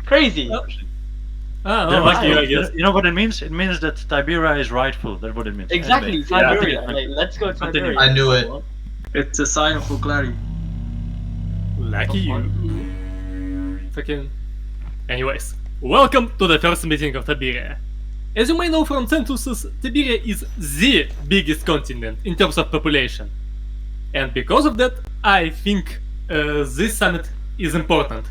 Crazy. Oh, lucky you, I guess. You know what it means? It means that Tiberia is rightful. That's what it means. Exactly, Anyway, Siberia. yeah, Like, let's go continue. Siberia. I knew it. It's a sign for clarity. Lucky you. Fucking. Anyways, welcome to the first meeting of Tiberia. As you may know from censuses, Tiberia is the biggest continent in terms of population. And because of that, I think this summit is important.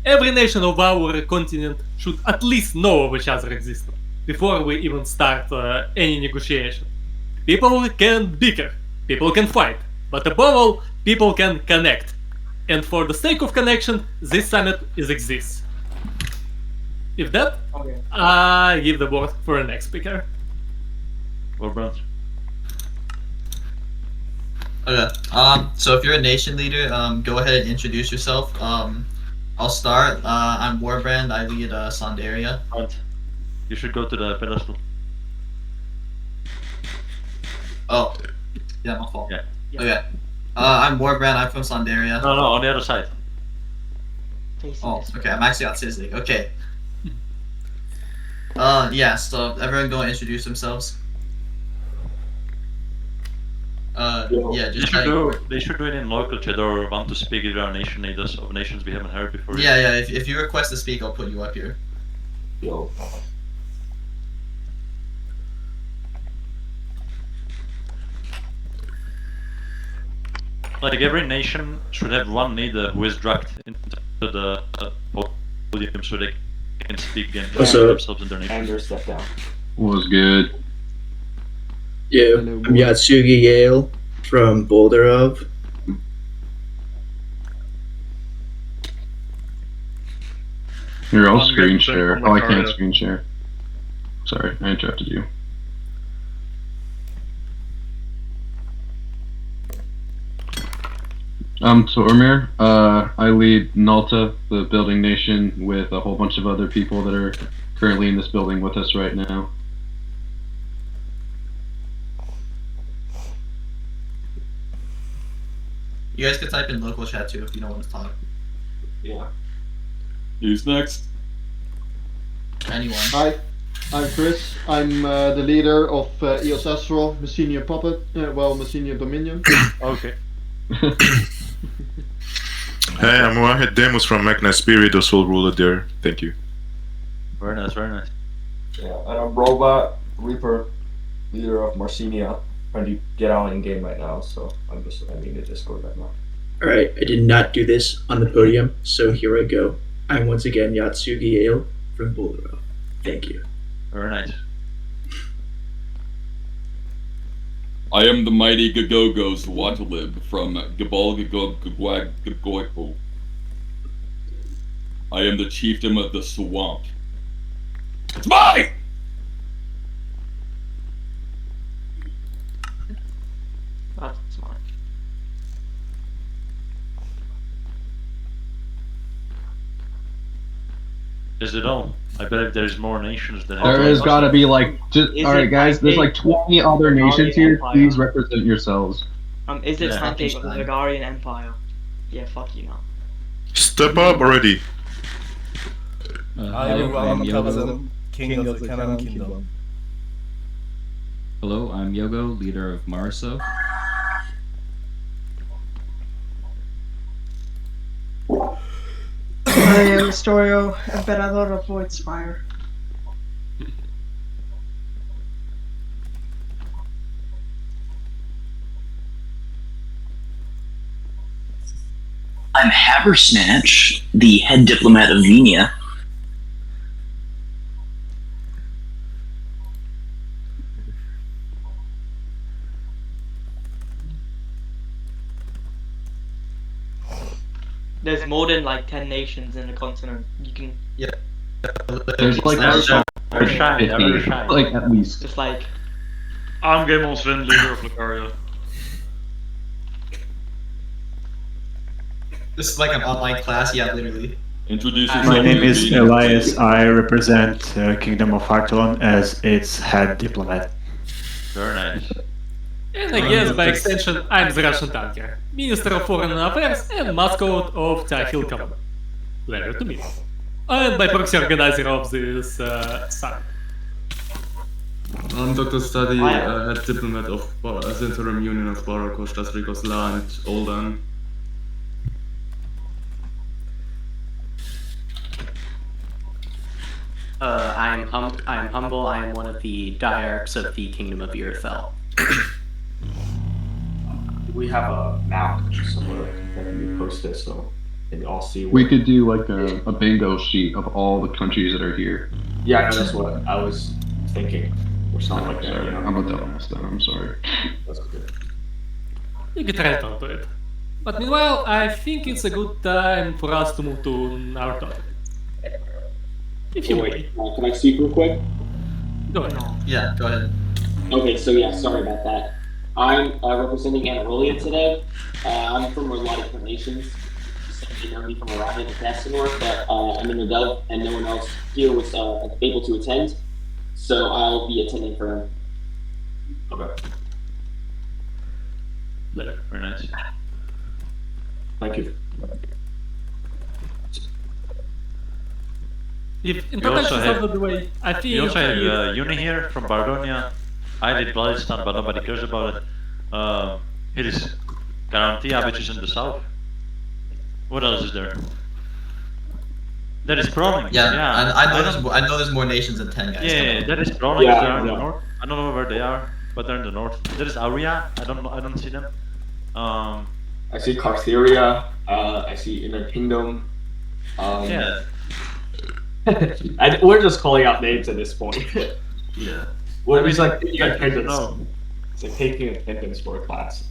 Every nation of our continent should at least know of each other's existence before we even start any negotiation. People can bicker, people can fight, but above all, people can connect. And for the sake of connection, this summit exists. If that, Okay. I give the word for the next speaker. Warband. Okay. So if you're a nation leader, go ahead and introduce yourself. I'll start. I'm Warbrand. I lead Sondaria. Hunt. You should go to the pedestal. Oh, yeah, my fault. Yeah. Okay. I'm Warbrand. I'm from Sondaria. No, on the other side. Facing Oh, this way. okay. I'm actually autistic. Okay. Yeah. So everyone go and introduce themselves. Yeah. Just like, They should do it in local chat or want to speak with our nation leaders of nations we haven't heard before. yeah. If you request to speak, I'll put you up here. Yo. Like every nation should have one leader who is dragged into the podium so they can speak and What's present up? themselves in their nation. Andrew, step down. Was good. Yeah, I'm Yatsugi Yale from Boulderov. Here, I'll I'm screen getting share. from Oh, I Lucario. can't screen share. Sorry, I interrupted you. Tormir. I lead Nalta, the building nation, with a whole bunch of other people that are currently in this building with us right now. You guys can type in local chat too if you don't want to talk. Yeah. Who's next? Anyone. Hi, I'm Chris. I'm the leader of EOS Astral, Messenian Puppet, Messenian Dominion. Okay. Hey, I'm Wahid Demus from Magna Spirit, also ruler there. Thank you. Very nice, very nice. Yeah. And I'm Robot Reaper, leader of Marcinia. Trying to get out in game right now, so I'm just ending the Discord right now. Alright, I did not do this on the podium, so here I go. I'm once again Yatsugi Yale from Boulderov. Thank you. Very nice. I am the mighty Gagogos Watalib from Gabal Gagoipo. I am the chieftain of the swamp. It's mine! That's smart. Is it all? I bet if there's more nations than There has got to be like, Is alright it guys, there's like 20 other nations here. Empire? Please represent yourselves. Is it Yeah, something of the Pakistan. Bulgarian Empire? Yeah, fuck you now. Step up already. I am Yogo, King of the Canaan Kingdom. Hello, I'm Yogo, leader of Marso. I am Storio, Emperador of Voidspire. I'm Habersnatch, the head diplomat of Venia. There's more than like 10 nations in the continent. You can There's like Very shy, very shy. like at least. just like I'm Gamel Sven, leader of Lucario. This is like an online class, yeah, literally. Introduce My yourself. My name to is the- Elias. I represent Kingdom of Artelon as its head diplomat. Very nice. And I guess by extension, I'm the Russian tanker, Minister of Foreign Affairs and mascot of Tyahil Command. Pleasure to meet you. and by proxy organizer of this summit. I'm Dr. Study, head diplomat of the Interim Union of Barocos, Ricos, La, and Oldan. I am humble. I am one of the diarchs of the Kingdom of Irithel. We have a map somewhere that can be posted so they all see. We could do like a bingo sheet of all the countries that are here. Yeah, I know, that's what I was thinking. Or something like that. Sorry, You know? I'm a dumbass then, I'm sorry. That's good. You can try to do it. But meanwhile, I think it's a good time for us to move to our topic. If you wait. Can I speak real quick? Go ahead. Yeah, go ahead. Okay, so yeah, sorry about that. I'm representing Anatolia today. I'm from a lot of different nations. Some of you know me from around in the North, but I'm in the Dove, and no one else here was able to attend. So I'll be attending for him. Okay. Very nice. Thank you. If We also introductions have, out of the way, I think we also have Uni here from Bardonia. I did Bloodstone, but nobody cares about it. Here is Garantia, which is in the south. What else is there? That is Proning. Yeah, yeah. I know there's more nations than 10 guys. Yeah, that is Proning. Yeah, They're in the yeah. north. I don't know where they are, but they're in the north. There is Aurea. I don't see them. I see Cartheria, I see Inner Kingdom. Yeah. We're just calling out names at this point. Yeah. Well, it's like taking I don't attendance. know. It's like taking attendance for a class.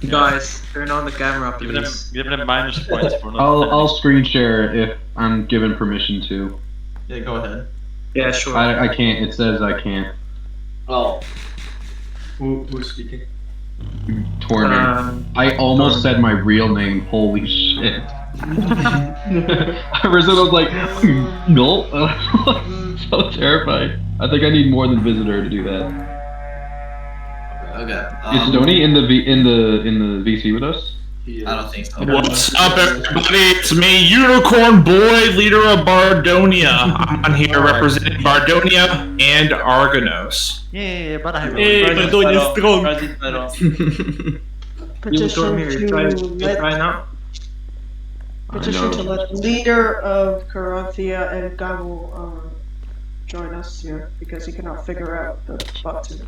Guys, turn on the camera, Give them, please. give them minus points for not I'll attending. screen share if I'm given permission to. Yeah, go ahead. Yeah, sure. I can't. It says I can't. Oh. Who's speaking? Tornin. I almost said my real name. Holy shit. For a second I was like, no. So terrified. I think I need more than visitor to do that. Okay. Is Stony in the VC with us? I don't think so. What's up, everybody? It's me, Unicorn Boy, leader of Bardonia. I'm here representing Bardonia and Argonos. Yeah, but I have Hey, Bardonia is strong. Unicorn here, you try let now? petition to let the leader of Unsouthia and Gabo join us here because he cannot figure out the button.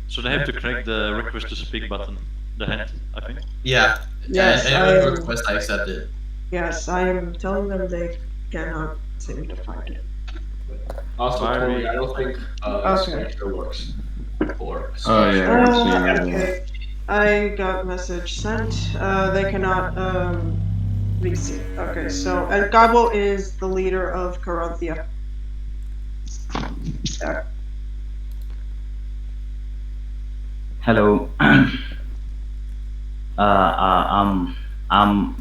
So they have to click the request to speak button, the hand, I think. Yeah. Yes, and I every request I accept it. Yes, I am telling them they cannot seem to find it. Also, Sorry. Tori, I don't think Okay. Spectre works. Or Oh yeah, I'm seeing that. Okay, I got message sent. They cannot VC. Okay, so and Gabo is the leader of Unsouthia. Yeah. Hello. I'm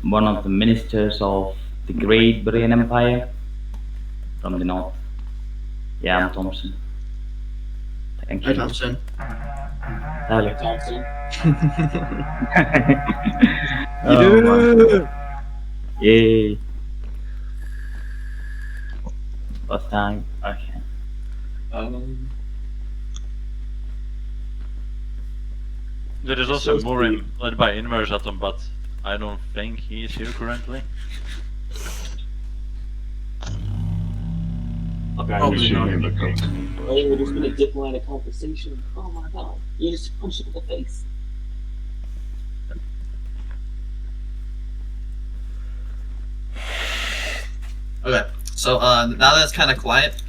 one of the ministers of the Great Britain Empire from the north. Yeah, I'm Thompson. Thank Hi, you. Thompson. Hello. Thompson. Man. Yay. First time. Okay. There is also Murim led by Inversatum, but I don't think he is here currently. Okay, I'll be shooting the coat. Oh, there's been a diplomatic conversation. Oh my god. You just punched him in the face. Okay, so now that it's kind of quiet,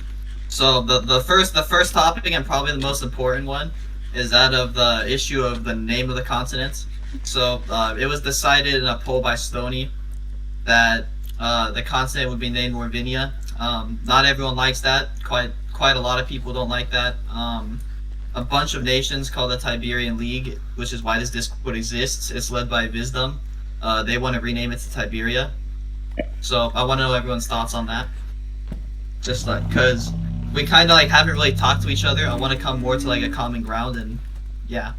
so the first topic and probably the most important one is that of the issue of the name of the continent. So it was decided in a poll by Stony that the continent would be named Morvinia. Not everyone likes that. Quite a lot of people don't like that. A bunch of nations called the Tiberian League, which is why this Discord exists. It's led by Wisdom. They want to rename it to Tiberia. So I want to know everyone's thoughts on that. Just like, cause we kind of like haven't really talked to each other. I want to come more to like a common ground, and yeah.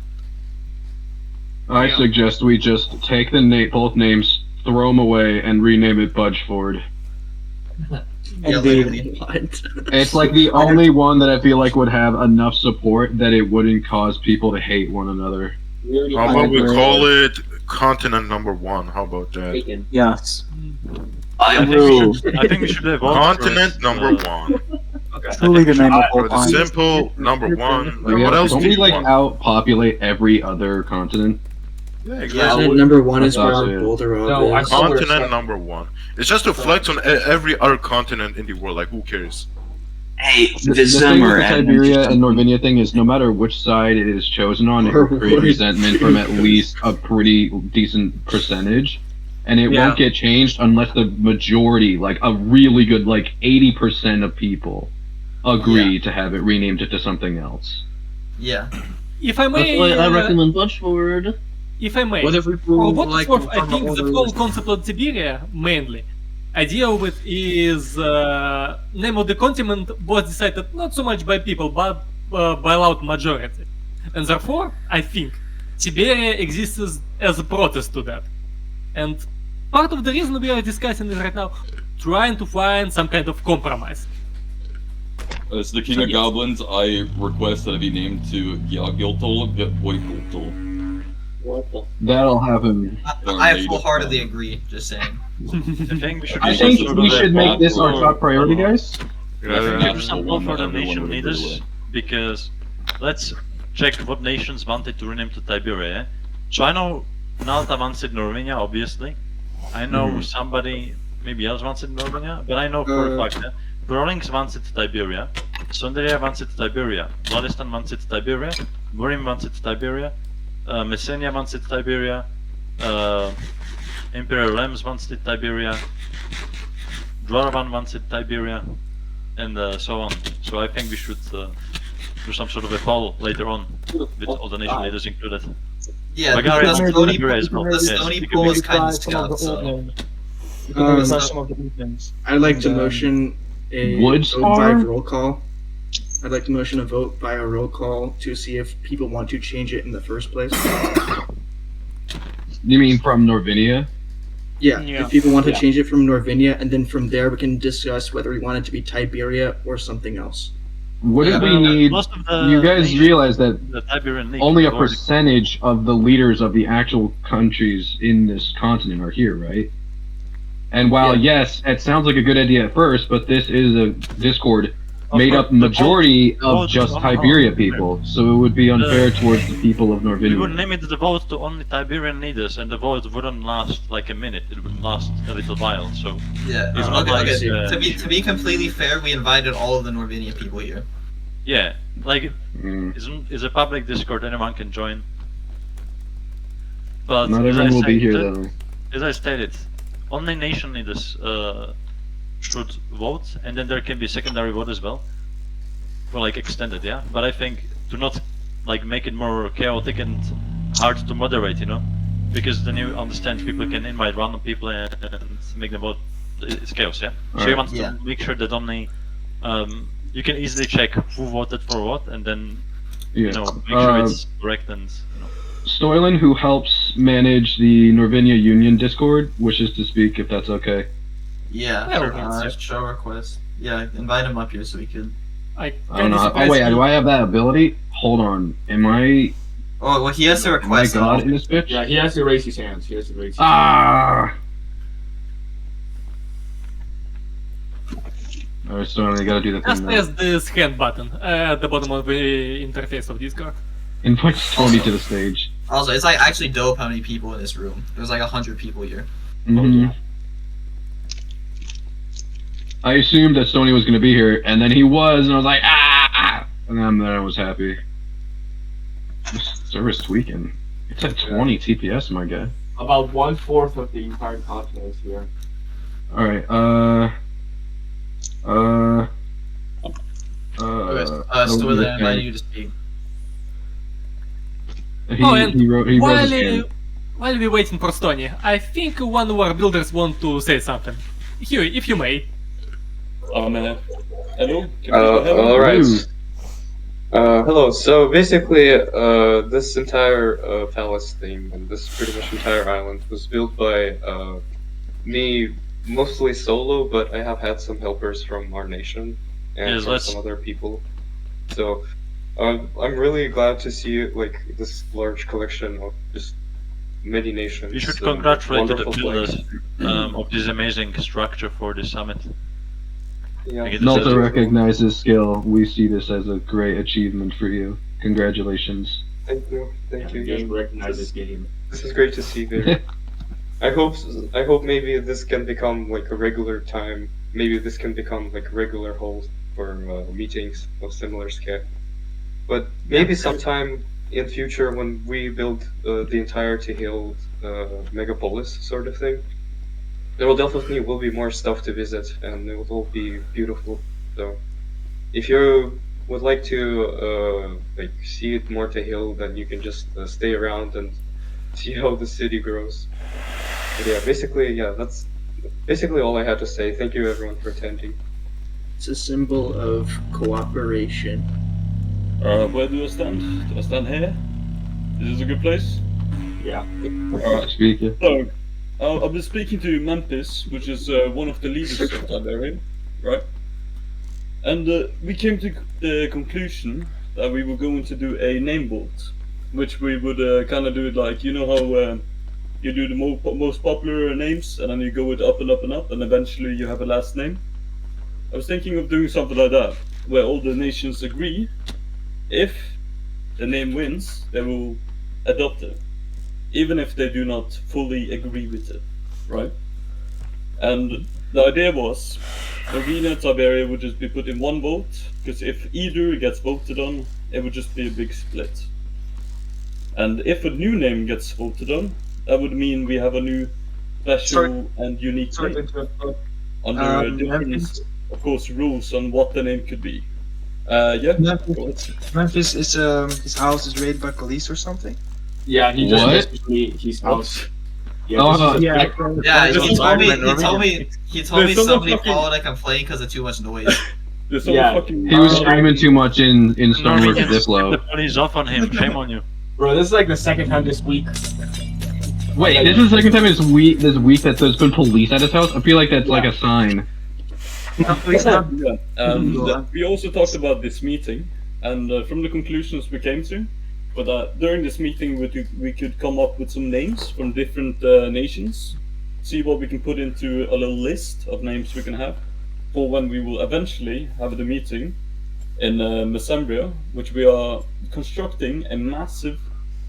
I suggest we just take both names, throw them away, and rename it Budgeford. Yeah, literally. It's like the only one that I feel like would have enough support that it wouldn't cause people to hate one another. How about we call it continent number 1? How about that? Yes. I think we should have continent number 1. Truly the name of all For the time. simple number 1. Like, What else don't do we you like want? outpopulate every other continent? Yeah, Yeah, exactly. number one is That's where it. Boulder No, I is. saw where Continent it's number 1. It's just to flex on every other continent in the world. Like, who cares? Hey, The this thing with summer, the Siberia and Norvinia thing is no matter which side it is chosen on, it will create resentment from at least a pretty decent percentage. And it Yeah. won't get changed unless the majority, like a really good, like 80% of people, agree to have it renamed to something else. Yeah. If I may, That's why I recommend Watch Forward. if I may, What if we for what like it's worth, I from think all the the whole list? concept of Siberia, mainly, idea of it is name of the continent was decided not so much by people, but by loud majority. And therefore, I think Siberia exists as a protest to that. And part of the reason we are discussing is right now trying to find some kind of compromise. As the King of Goblins, I request that it be named to Gyagiltol Vitvoikultol. What the? That'll happen. I wholeheartedly agree. Just saying. I think we should. I think we should make this our top priority, guys. I think we do some call for the nation leaders because let's check what nations wanted to rename to Tiberia. So I know Nalta wants it Norvenia, obviously. I know somebody maybe else wants it Norvenia, but I know for a fact that Brawlings wants it Tiberia, Sonderia wants it Tiberia, Vladistan wants it Tiberia, Murim wants it Tiberia, Messenia wants it Tiberia, Imperial Lems wants it Tiberia, Dwaravan wants it Tiberia, and so on. So I think we should do some sort of a poll later on with all the nation leaders included. Yeah, Bulgaria the wants Stony, Tiberia as well. the Yes, Stony we can Pool make is kind of Some of the scout, old so. names. You can refresh some of the old names. I'd like to And, motion a vote by roll call. I'd like to motion a vote by a roll call to see if people want to change it in the first place. You mean from Norvinia? Yeah, Yeah. if people want to Yeah. change it from Norvinia, and then from there we can discuss whether we want it to be Tiberia or something else. Wouldn't we need? most of the You guys nations- realize that The Tiberian League only a have already- percentage of the leaders of the actual countries in this continent are here, right? And while yes, it sounds like a good idea at first, but this is a Discord made up majority of just Tiberia people, so it would be unfair towards the people of We would Norvinia. limit the vote to only Tiberian leaders, and the vote wouldn't last like a minute. It would last a little while. So Yeah. it's not like To be completely fair, we invited all of the Norvinian people here. yeah, like it's a public Discord. Anyone can join. But Not as I everyone will be said- here though. As I stated, only nation leaders should vote, and then there can be secondary vote as well, for like extended, yeah. But I think to not like make it more chaotic and hard to moderate, you know, because then you understand people can invite random people and make them vote. It's chaos, yeah. So you Alright. want to make sure that only you can easily check who voted for what, and then you know make sure it's correct and you know. Stoylan, who helps manage the Norvinia Union Discord, wishes to speak if that's okay. Yeah. Yeah, Show request. Yeah, invite him up here so we could. I I don't know. Oh wait, do I have that ability? Hold on. Am I? Oh well, he has to Am I request. God in this bitch? Yeah, he has to raise his hands. He has to raise his Ah. Alright, so I gotta do the Just thing now. press this hand button at the bottom of the interface of Discord. Invite Tony to the stage. Also, it's like actually dope how many people in this room. There's like 100 people here. Mhm. I assumed that Sony was gonna be here, and then he was, and I was like, ah! And then I was happy. This server's tweaking. It's at 20 TPS, my guy. About 1/4 of the entire continent is here. Alright, Stoylan, I invite you to speak. He wrote his hand. While we're waiting for Stony, I think one of our builders want to say something. Here, if you may. Hello? Alright. Hello, so basically, this entire palace thing, and this pretty much entire island was built by me mostly solo, but I have had some helpers from our nation and Yes, from let's- some other people. So I'm really glad to see like this large collection of just many nations. You should and congratulate the wonderful builders flags. of this amazing structure for this summit. Yeah. I get to Nalta say- recognizes skill. We see this as a great achievement for you. Congratulations. Thank you. Thank you. Game Yes. recognizes game. This is great to see there. I hope maybe this can become like a regular time. Maybe this can become like a regular hold for meetings of similar scale. But maybe sometime in future when we build the entire Tyahil megapolis sort of thing, there will be more stuff to visit and it will all be beautiful. So if you would like to like see it more Tyahil, then you can just stay around and see how the city grows. But yeah, that's basically all I had to say. Thank you everyone for attending. It's a symbol of cooperation. Where do I stand? Do I stand here? Is this a good place? Yeah. Speaking. So, I've been speaking to Memphis, which is one of the leaders of Tiberian, right? And we came to the conclusion that we were going to do a name vote, which we would kind of do it like, you know how you do the most popular names, and then you go it up and up and up, and eventually you have a last name. I was thinking of doing something like that, where all the nations agree. If the name wins, they will adopt it, even if they do not fully agree with it, right? And the idea was, Arena and Tiberia would just be put in one vote, because if either gets voted on, it would just be a big split. And if a new name gets voted on, that would mean we have a new special and unique name. Under different, of course, rules on what the name could be. Yeah. Memphis is his house is raided by police or something. Yeah, he just messaged me. He's out. Yeah, he told me somebody called and complained because of too much noise. Yeah. He was screaming too much in Stonework Diplo. The police off on him. Shame on you. Bro, this is like the second time this week. Wait, this is the second time this week that there's been police at his house? I feel like that's like a sign. Yeah. And we also talked about this meeting, and from the conclusions we came to, but during this meeting we could come up with some names from different nations, see what we can put into a little list of names we can have for when we will eventually have the meeting in Mesembria, which we are constructing a massive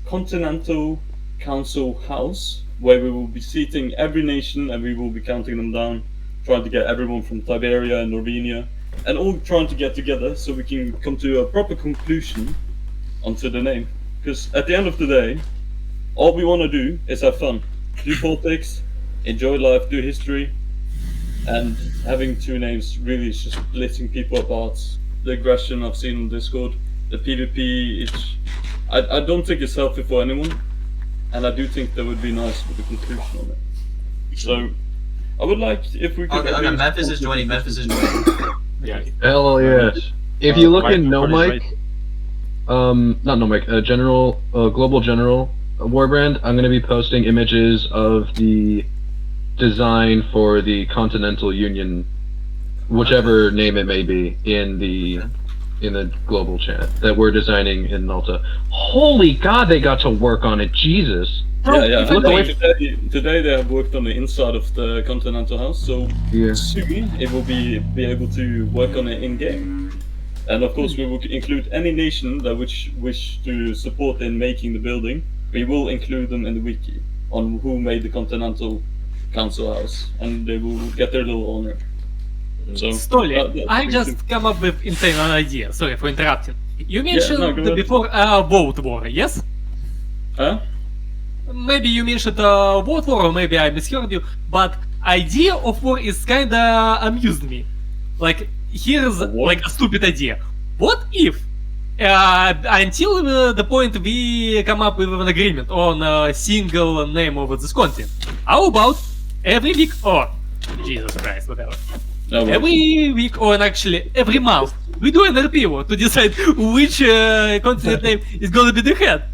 continental council house where we will be seating every nation and we will be counting them down, trying to get everyone from Tiberia and Norvenia and all trying to get together so we can come to a proper conclusion onto the name. Because at the end of the day, all we want to do is have fun, do politics, enjoy life, do history, and having two names really is just splitting people apart. The aggression I've seen on Discord, the PvP, I don't think it's healthy for anyone, and I do think that would be nice with the conclusion on it. So, I would like if we could. Okay, Memphis is joining. Yeah. Hell yes. If you look in Nomike, not Nomike, Global General Warbrand, I'm going to be posting images of the design for the Continental Union, whichever name it may be, in the global chat that we're designing in Nalta. Holy God, they got to work on it, Jesus! Yeah. Today they have worked on the inside of the Continental House, so soon it will be able to work on it in game. And of course, we will include any nation that wish to support in making the building. We will include them in the wiki on who made the Continental Council House, and they will get their little honor. So, Stoli, I just come up with insane idea. Sorry for interrupting. You mentioned go ahead. before vote war, yes? Huh? Maybe you mentioned vote war, or maybe I misheard you. But idea of war is kinda amused me. Like here's like a stupid idea. What if until the point we come up with an agreement on a single name of this content? How about every week or Jesus Christ, whatever. Every week or actually every month we do an RP war to decide which continent name is gonna be the head.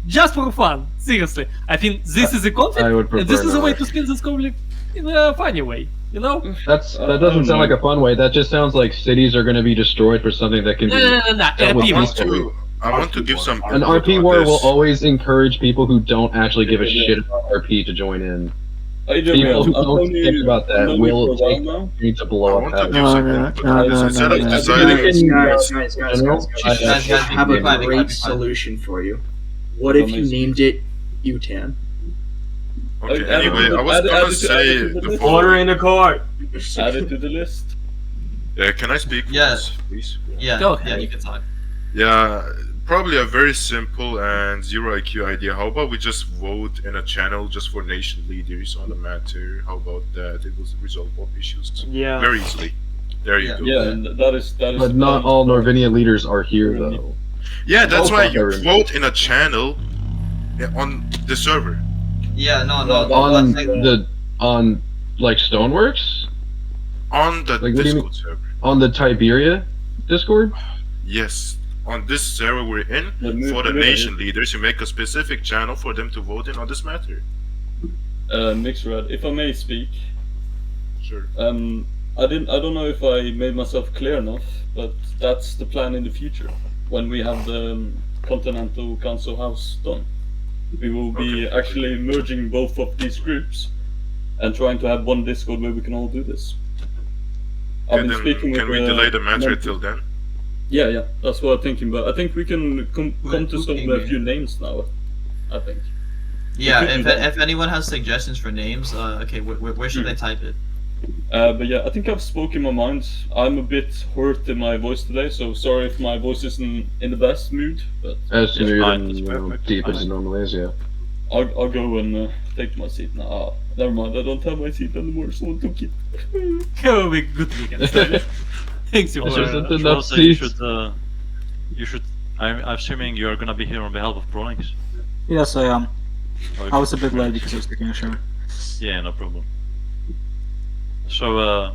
Just for fun, seriously. I think this is a conflict and this is a way to spin this conflict in a funny way. You know? That doesn't sound like a fun way. That just sounds like cities are going to be destroyed for something that can be. No. I want to give some. An input RP on war this. will always encourage people who don't actually give a shit about RP to join in. People who don't care about that will take the opportunity to blow up houses. I have a great solution for you. What if you named it Utan? Okay, anyway, I was gonna say the Order following. in the court. Add it to the list. Can I speak? Yes. Please. Yeah. Go ahead. Yeah, you can talk. Yeah, probably a very simple and zero IQ idea. How about we just vote in a channel just for nation leaders on the matter? How about that? It will resolve all issues. Yeah. Very easily. There you go. Yeah, and that is. But not all Norvinian leaders are here, though. Yeah, that's why you Everyone. vote in a channel on the server. Yeah, no. On like Stoneworks? On the Like, what do you Discord mean? server. On the Tiberia Discord? Yes. On this server we're in, for the nation leaders, you make a specific channel for them to vote in on this matter. Mixred, if I may speak. Sure. I don't know if I made myself clear enough, but that's the plan in the future. When we have the Continental Council House done, we will be actually merging both of these groups and trying to have one Discord where we can all do this. I've been speaking with can we delay the matter till then? Yeah, that's what I'm thinking. But I think we can come to a few names now. I think. Yeah, if anyone has suggestions for names, okay, where should they type it? But yeah, I think I've spoken my mind. I'm a bit hurt in my voice today, so sorry if my voice isn't in the best mood. But As smooth and deep as it normally is, yeah. I'll go and take my seat now. Ah, never mind, I don't have my seat anymore. Someone took it. Go be good weekend. Thanks you for You should. I'm assuming you're gonna be here on behalf of Prolings. Yes, I am. Okay. I was a bit late because I was taking a shower. Yeah, no problem. So,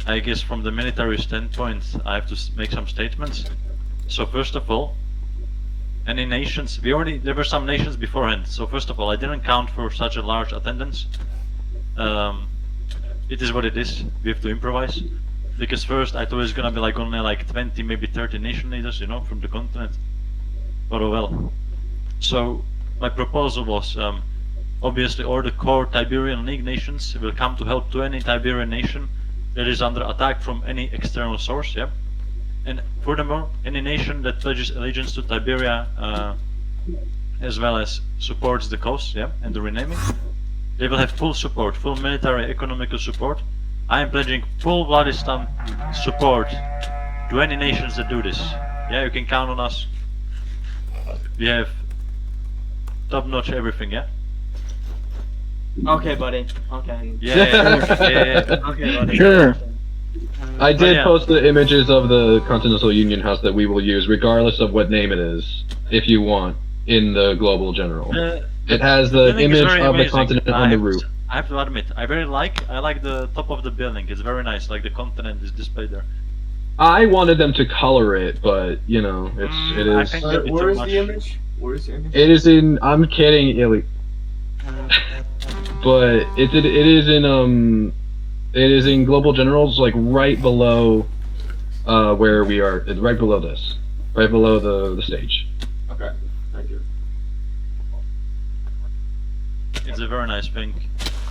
I guess from the military standpoint, I have to make some statements. So first of all, any nations, there were some nations beforehand. So first of all, I didn't count for such a large attendance. It is what it is. We have to improvise. Because first I thought it was gonna be like only like 20, maybe 30 nation leaders, you know, from the continent. But oh well. So my proposal was, obviously all the core Tiberian League nations will come to help to any Tiberian nation that is under attack from any external source, yeah? And furthermore, any nation that pledges allegiance to Tiberia, as well as supports the cause, yeah, and the renaming, they will have full support, full military economical support. I am pledging full Vladistan support to any nations that do this. Yeah, you can count on us. We have top-notch everything, yeah? Okay, buddy. Okay. Yeah. Okay, buddy. Sure. I did yeah. post the images of the Continental Union House that we will use, regardless of what name it is, if you want, in the global general. It has the building is image very of the amazing. continent on the roof. I have to admit, I like the top of the building. It's very nice, like the continent is displayed there. I wanted them to color it, but you know, it I is. think that'd be Where too is much. the image? Where is the image? It is in. I'm kidding, Illy. But it is in it is in global generals, like right below where we are. Right below this, right below the stage. Okay, thank you. It's a very nice thing.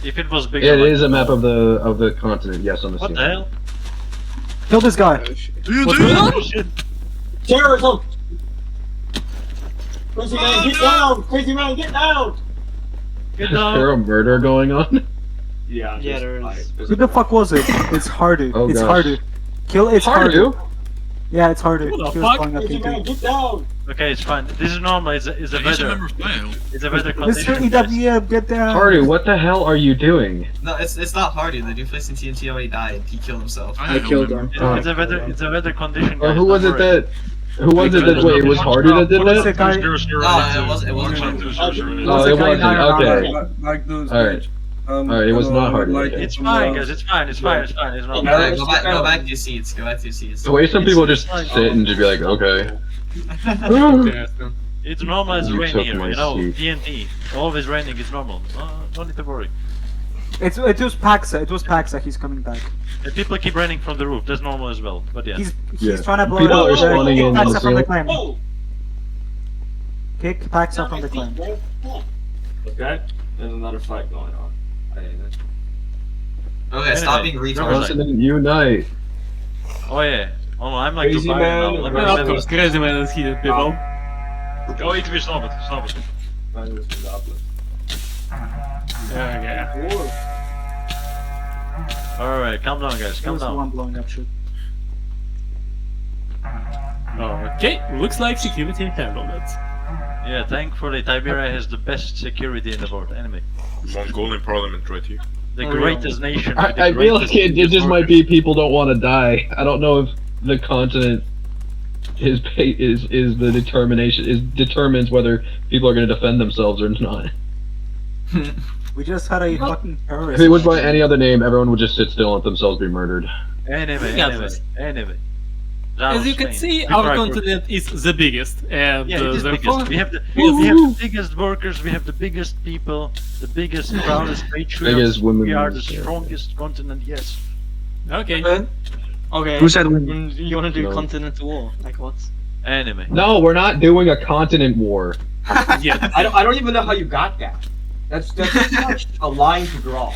If it was bigger, It like, is a map of the continent. Yes, on the What scene. the hell? Kill this guy. Terrorism! Crazy man, get down! Crazy man, get down! Is there a murder going on? Yeah, there is. Who the fuck was it? It's Hardu. Oh, It's gosh. Hardu. Kill it's Hardu? Hardu. Yeah, it's Hardu. Who the He was fuck? flying up Crazy man, into- get down! Okay, it's fine. This is normal. It's a He's a weather. member of Tyahil. It's a weather Mr. condition. guys. EWM, get down! Hardu, what the hell are you doing? No, it's not Hardy. The dude placed in TNT already died. He killed himself. I killed him. It's a weather condition. Or Guys, wait, who was it that wait, it was Hardu that did What's that? the guy? No, it wasn't. It wasn't Hardy. Oh, it wasn't. Okay. Like those. Alright. Alright, it was not Hardu. Like okay. It's fine, guys. It's fine. It's fine. It's fine. It's not. Alright, go back to your seats. Go back to your seats. The way some people just sit and just be like, okay. It's normal as You rain took here. my You know, seat. TNT. Always raining is normal. No need to worry. It was Paxa. It was Paxa. He's coming back. And people keep running from the roof. That's normal as well. But yeah. He's trying to blow People it are up. spawning Kick in Paxa the from the ceiling. claim. Kick Paxa from the claim. Okay, there's another fight going on. Okay, stop being retards. Continent unite. Oh yeah. Oh, I'm like Crazy Dubai man. now. Let Ja, me of course, Crazy Man is hier, people. Oh, ik snap het. Snap het. Yeah. Alright, calm down, guys. Calm He's the down. one blowing up shit. Okay, looks like security handled it. Yeah, thankfully Tiberia has the best security in the world. Anyway, Mongolian parliament right here. the greatest nation. with the I feel greatest like it just might resources. be people don't want to die. I don't know if the continent is the determines whether people are going to defend themselves or not. We just had a fucking If terrorist. it was by any other name, everyone would just sit still and let themselves be murdered. Anyway. As you can see, our continent is the biggest, and Yeah, it is therefore... biggest. We have the biggest workers, we have the biggest people, the biggest, proudest patriots. Biggest women. We are the strongest continent, yes. Okay. Okay. Who said women? You want to do No. continental war? Like what? Anyway. No, we're not doing a continent war. Yeah. I don't even know how you got that. That's such a line to draw.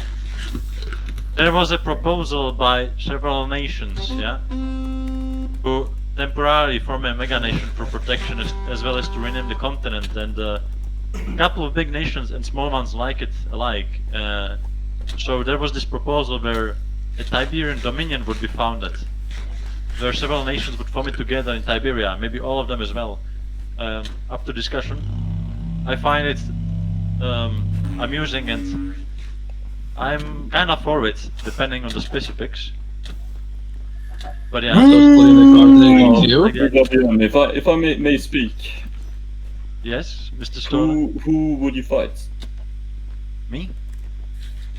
There was a proposal by several nations, yeah, who temporarily form a mega nation for protection as well as to rename the continent, and a couple of big nations and small ones like it alike. So there was this proposal where a Tiberian dominion would be founded, where several nations would form it together in Tiberia, maybe all of them as well. Up to discussion. I find it amusing, and I'm kind of for it, depending on the specifics. But yeah, If I may speak, yes, Mr. Stone. who would you fight? Me?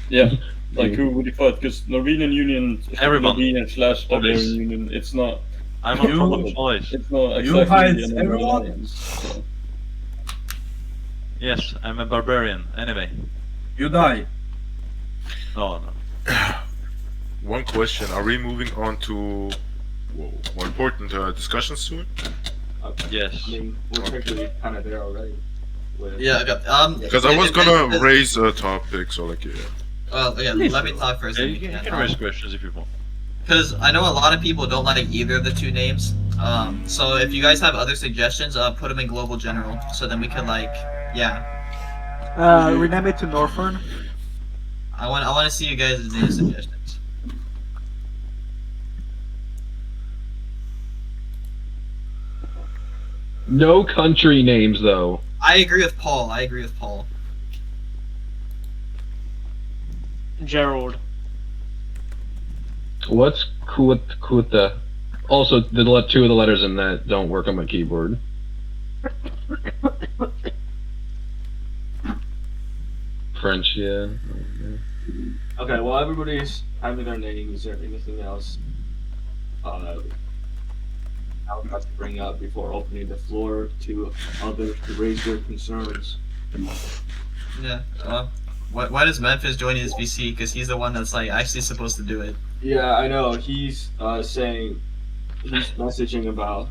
Yeah, like who would you fight? Because Norwegian Union, Everyone. Norwegian / Always. Barbarian Union, it's not. I'm on top of choice. It's not You exactly fight an everyone? alliance. So. Yes, I'm a barbarian. Anyway. You die. No. One question: are we moving on to more important discussions soon? Yes. I mean, we're technically kind of there already. Yeah, okay. Because I was gonna raise a topic, so like yeah. Well, yeah, let me talk first. Yeah, you can raise questions if you want. Because I know a lot of people don't like either of the two names. So if you guys have other suggestions, put them in global general, so then we can Rename it to Northern. I want to see you guys' name suggestions. No country names, though. I agree with Paul. Gerald. What's Kuta? Also, two of the letters in that don't work on my keyboard. French, yeah. Okay, well, everybody's having their names. Is there anything else I would have to bring up before opening the floor to others to raise their concerns? Yeah. Why does Memphis join his VC? Because he's the one that's like actually supposed to do it. Yeah, I know. He's saying he's messaging about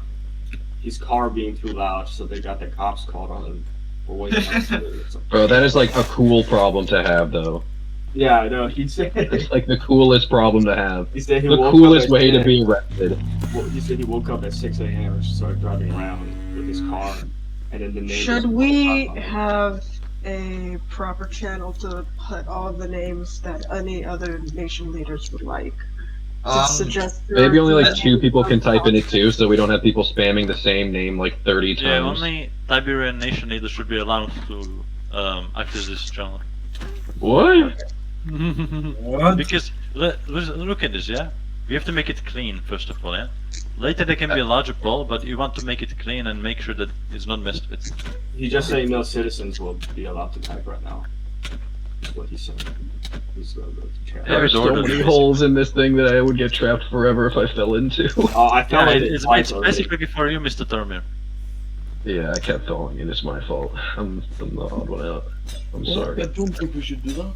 his car being too loud, so they got the cops called on him for waiting outside or something. Bro, that is like a cool problem to have, though. Yeah, I know. He said It's like the coolest problem to have. He said he the woke coolest up at way to 10. be arrested. Well, he said he woke up at 6 a.m. and started driving around with his car, and then the neighbors. Should we have a proper channel to put all the names that any other nation leaders would like? To suggest Maybe only like 2 people can type in it too, so we don't have people spamming the same name like 30 times. Yeah, only Tiberian nation leaders should be allowed to access this channel. What? Because look at this, yeah. We have to make it clean first of all, yeah. Later there can be a larger poll, but you want to make it clean and make sure that it's not messed with. He's just saying no citizens will be allowed to type right now. That's what he's saying. He's going to go to chat. There's so many holes in this thing that I would get trapped forever if I fell into. Oh, I fell in it's specifically for you, Mr. Termir. Yeah, I kept falling in. It's my fault. I'm the odd one out. I'm sorry. I don't think we should do that.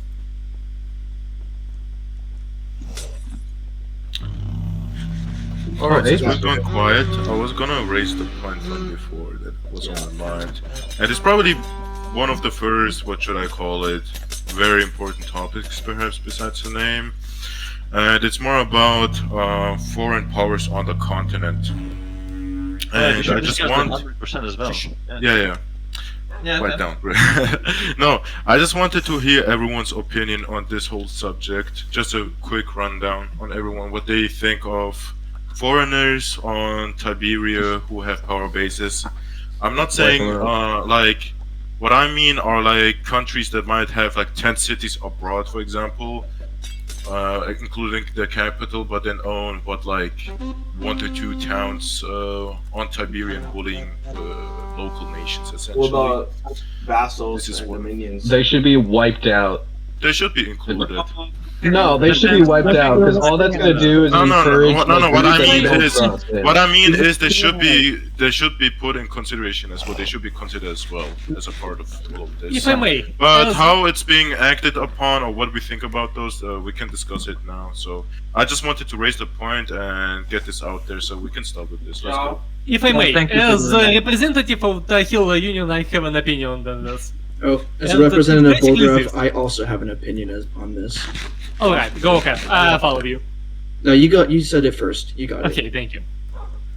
Alright, hey, since we're going quiet, I was gonna raise the point from before that was on my mind. And it's probably one of the first, what should I call it, very important topics, perhaps, besides the name. And it's more about foreign powers on the continent. And I just want... 100% as well. Yeah. Yeah, Write down. No, I just wanted to hear everyone's opinion on this whole subject. Just a quick rundown on everyone, what they think of foreigners on Tiberia who have power bases. I'm not saying like, what I mean are like countries that might have like 10 cities abroad, for example, including the capital, but then own like 1 to 2 towns on Tiberian bullying local nations, essentially. Well, the vassals and dominions. They should be wiped out. They should be included. No, they should be wiped out because all that's gonna do is encourage. No. What I mean is they should be put in consideration as well. They should be considered as well as a part of all of this. If I may. But how it's being acted upon or what we think about those, we can discuss it now. So I just wanted to raise the point and get this out there so we can start with this. Let's go. If I may, as a representative of Tyahil Union, I have an opinion on this. Oh, as a representative of Bulgarov, I also have an opinion on this. Alright, go ahead. I follow you. No, you said it first. You got it. Okay, thank you.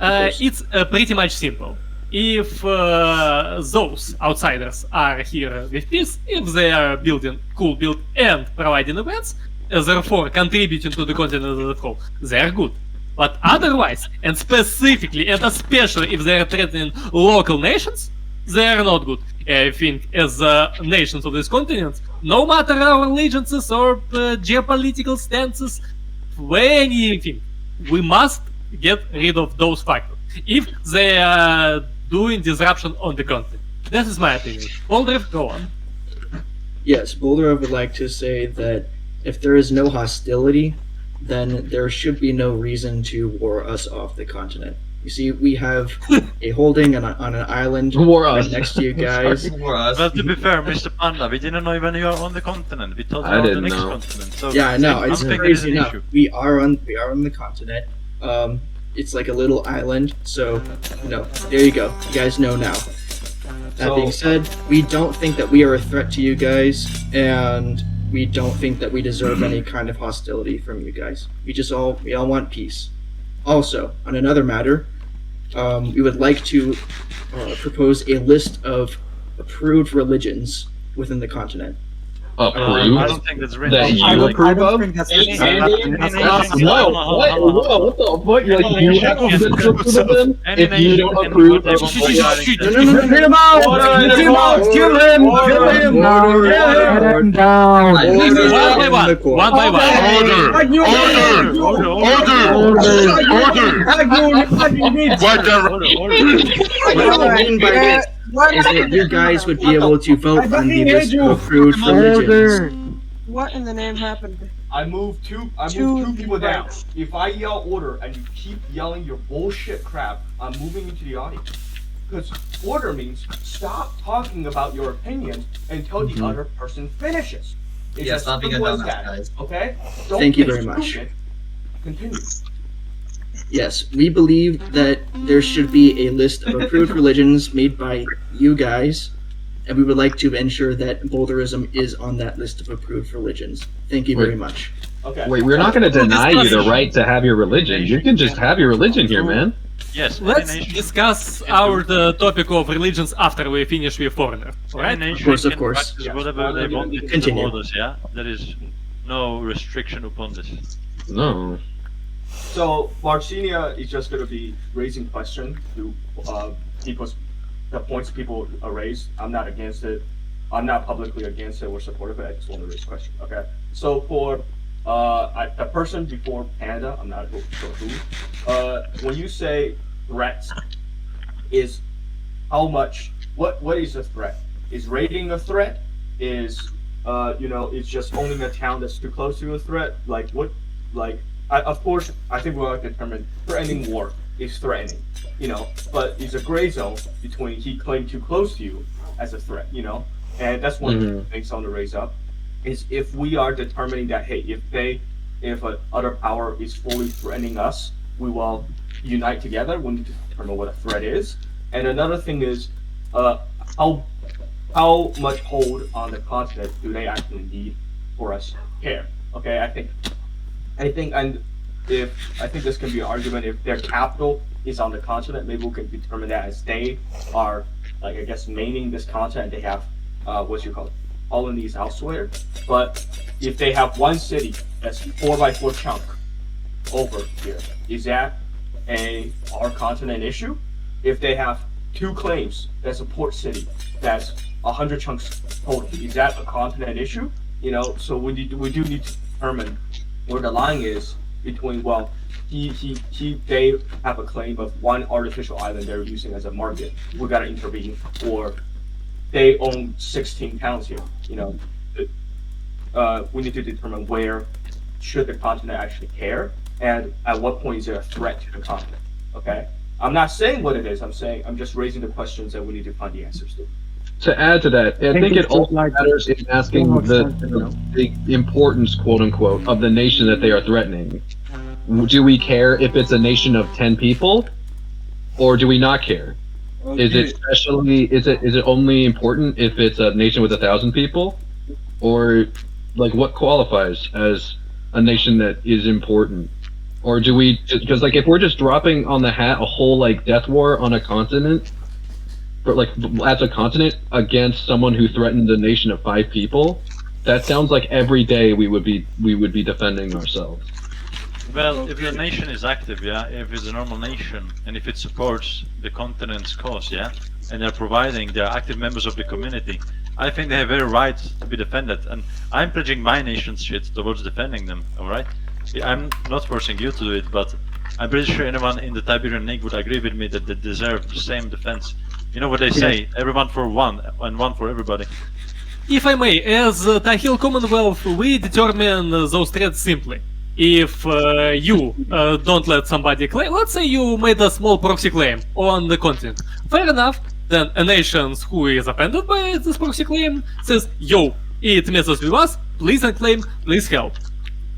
It's pretty much simple. If those outsiders are here with peace, if they are building cool build and providing events, therefore contributing to the continent as a whole, they are good. But otherwise, and specifically and especially if they are threatening local nations, they are not good. I think as nations of this continent, no matter our allegiances or geopolitical stances, anything, we must get rid of those factors if they are doing disruption on the continent. That is my opinion. Boldrev, go on. Yes, Boulderov would like to say that if there is no hostility, then there should be no reason to war us off the continent. You see, we have a holding on an island right next to you guys. Well, to be fair, Mr. Panda, we didn't know even you are on the continent. We thought you were on the next continent. So yeah, I know. It's crazy enough. Issue. We are on the continent. It's like a little island. So, there you go. You guys know now. That being said, we don't think that we are a threat to you guys, and we don't think that we deserve any kind of hostility from you guys. We all want peace. Also, on another matter, we would like to propose a list of approved religions within the continent. Approved? I don't think that's written. That you approve of? Whoa, what the fuck? Like, you have to disapprove of them if you don't approve of Get him out! Get him out! Kill him! Kill him! Get him down! One by one. What I mean by this is that you guys would be able to vote on the list of approved religions. What in the name happened? I moved two people down. If I yell order and you keep yelling your bullshit crap, I'm moving into the audience. Because order means stop talking about your opinion until the other person finishes. It's Yeah, as stop being a simple as dumbass, that, guys. okay? Don't Thank you get very much. stupid. Continue. Yes, we believe that there should be a list of approved religions made by you guys, and we would like to ensure that Boulderism is on that list of approved religions. Thank you very much. Okay. Wait, we're not going to deny you the right to have your religion. You can just have your religion here, man. Yes, let's discuss our topic of religions after we finish with foreigner. Right? Of course, of course. Whatever they want within the Continue. borders, yeah? There is no restriction upon this. No. So Marcinia is just going to be raising questions to the points people raise. I'm not against it. I'm not publicly against it or supportive of it. I just want to raise questions. Okay. So for the person before Panda, I'm not sure who. When you say threats, is how much? What is a threat? Is raiding a threat? Is it's just owning a town that's too close to a threat? Like what? Like. Of course, I think we'll determine threatening war is threatening, but it's a gray zone between he claimed too close to you as a threat, and that's one of the things I want to raise up, is if we are determining that, hey, if other power is fully threatening us, we will unite together. We need to determine what a threat is. And another thing is, how much hold on the continent do they actually need for us to care? Okay, I think, and I think this can be an argument if their capital is on the continent, maybe we can determine that as they are, like, I guess, maining this continent. They have colonies elsewhere. But if they have one city that's 4x4 chunk over here, is that our continent issue? If they have two claims that's a port city that's 100 chunks total, is that a continent issue? So we do need to determine where the line is between, well, they have a claim of one artificial island they're using as a market, we gotta intervene, or they own 16 towns here. We need to determine where should the continent actually care, and at what point is there a threat to the continent. Okay, I'm not saying what it is. I'm just raising the questions that we need to find the answers to. To add to that, I think it also matters in asking the importance, quote unquote, of the nation that they are threatening. Do we care if it's a nation of 10 people, or do we not care? Is it only important if it's a nation with 1,000 people, or like what qualifies as a nation that is important? Or do we, because like if we're just dropping on the hat a whole like death war on a continent, but like as a continent against someone who threatened a nation of 5 people, that sounds like every day we would be defending ourselves. Well, if the nation is active, yeah, if it's a normal nation, and if it supports the continent's cause, yeah, and they're active members of the community, I think they have every right to be defended, and I'm pledging my nation's shit towards defending them, alright? I'm not forcing you to do it, but I'm pretty sure anyone in the Tiberian League would agree with me that they deserve the same defense. You know what they say, everyone for one, and one for everybody. If I may, as Tyahil Commonwealth, we determine those threats simply. If you don't let somebody claim, let's say you made a small proxy claim on the continent, fair enough, then a nation who is offended by this proxy claim says, yo, it messes with us, please unclaim, please help.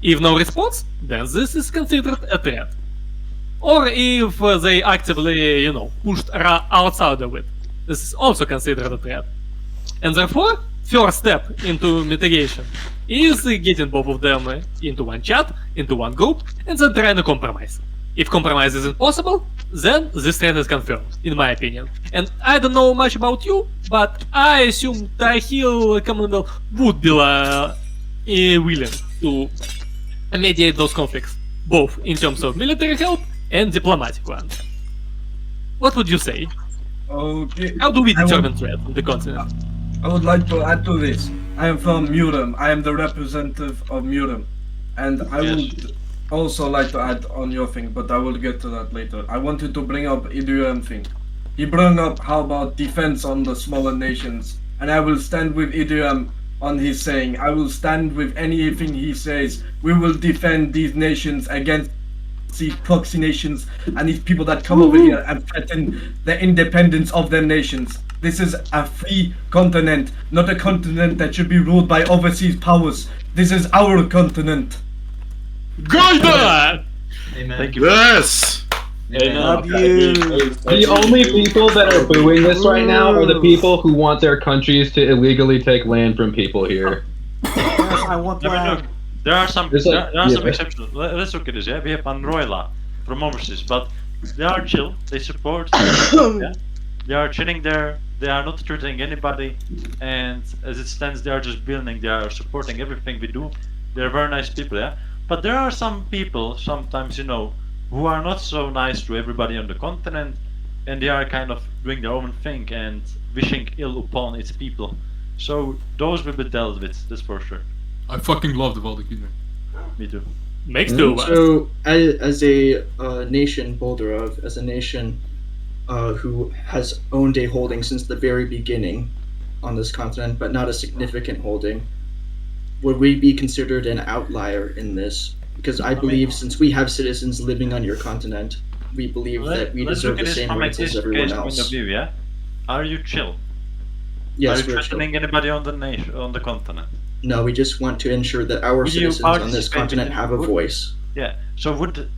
If no response, then this is considered a threat. Or if they actively, pushed outside of it, this is also considered a threat. And therefore, first step into mitigation is getting both of them into one chat, into one group, and then trying to compromise. If compromise isn't possible, then this threat is confirmed, in my opinion. And I don't know much about you, but I assume Tyahil Commonwealth would be willing to mediate those conflicts, both in terms of military help and diplomatic ones. What would you say? Okay. How do we determine threat on the continent? I would like to add to this. I am from Muram. I am the representative of Muram. And I would also like to add on your thing, but I will get to that later. I wanted to bring up Idrian thing. He brought up how about defense on the smaller nations. And I will stand with Idrian on his saying. I will stand with anything he says. We will defend these nations against these proxy nations and these people that come over here and threaten the independence of their nations. This is a free continent, not a continent that should be ruled by overseas powers. This is our continent. Good! Amen. Thank you. Yes! Love you. The only people that are booing this right now are the people who want their countries to illegally take land from people here. Yes, I want land. There are some exceptions. Let's look at this, yeah? We have Androila from overseas, but they are chill, they support, yeah? They are chilling there, they are not threatening anybody, and as it stands, they are just building, they are supporting everything we do. They are very nice people, yeah? But there are some people, sometimes, who are not so nice to everybody on the continent, and they are kind of doing their own thing and wishing ill upon its people. So those will be dealt with, that's for sure. I fucking love the Valdekiner. Me too. Makes two. So, as a nation, Boulderov, as a nation who has owned a holding since the very beginning on this continent, but not a significant holding, would we be considered an outlier in this? Because I believe since we have citizens living on your continent, we believe that we deserve the same rights as everyone else. Point of view, yeah? Are you chill? Yes, are you threatening anybody on the continent? No, we just want to ensure that our citizens on this continent have a voice. Yeah. So would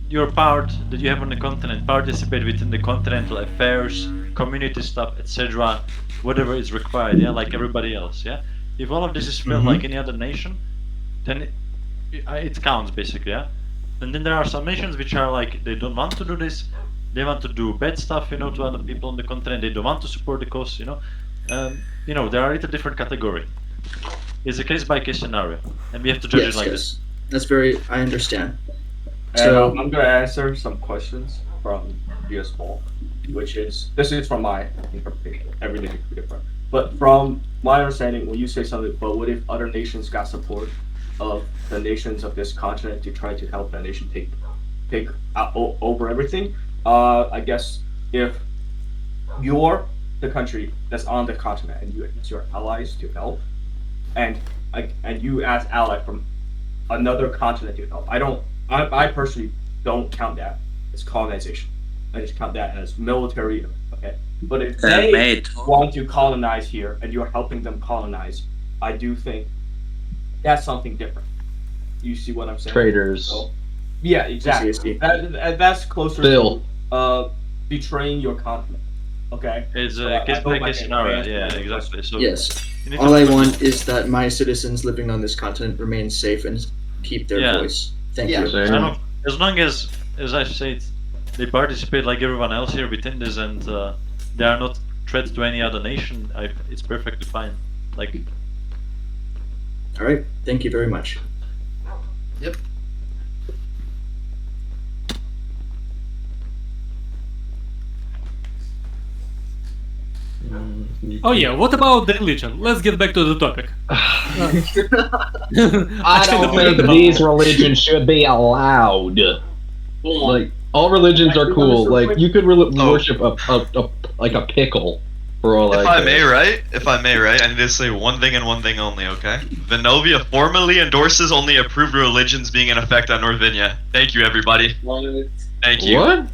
your part that you have on the continent, participate within the continental affairs, community stuff, etc., whatever is required, yeah, like everybody else, yeah. If all of this is felt like any other nation, then it counts basically, yeah. And then there are some nations which are like they don't want to do this, they want to do bad stuff, you know, to other people on the continent. They don't want to support the cause, you know. There are a different category. It's a case by case scenario, and we have to judge it like this. That's very. I understand. And So I'm gonna answer some questions from US Ball, which is this is from my interpretation. Everything could be different, but from my understanding, when you say something, but what if other nations got support of the nations of this continent to try to help that nation take over everything? I guess if you're the country that's on the continent and you ask your allies to help, and you ask ally from another continent to help, I personally don't count that as colonization. I just count that as military. Okay, but if they want to colonize here and you're helping them colonize, I do think that's something different. You see what I'm saying? Traitors. So, yeah, exactly. That's closer to betraying your continent. Okay. It's a case by case scenario. Yeah, exactly. So yes, all I want is that my citizens living on this continent remain safe and keep their voice. Thank you. As long as I said, they participate like everyone else here within this, and they are not threats to any other nation, it's perfectly fine. Like. All right. Thank you very much. Yep. Oh yeah, what about the religion? Let's get back to the topic. I don't think these religions should be allowed. Like, all religions are cool. Like, you could worship a pickle for all If I may, right? I need to say one thing and one thing only, okay? Venovia formally endorses only approved religions being in effect on Northinia. Thank you, everybody. Thank you. What?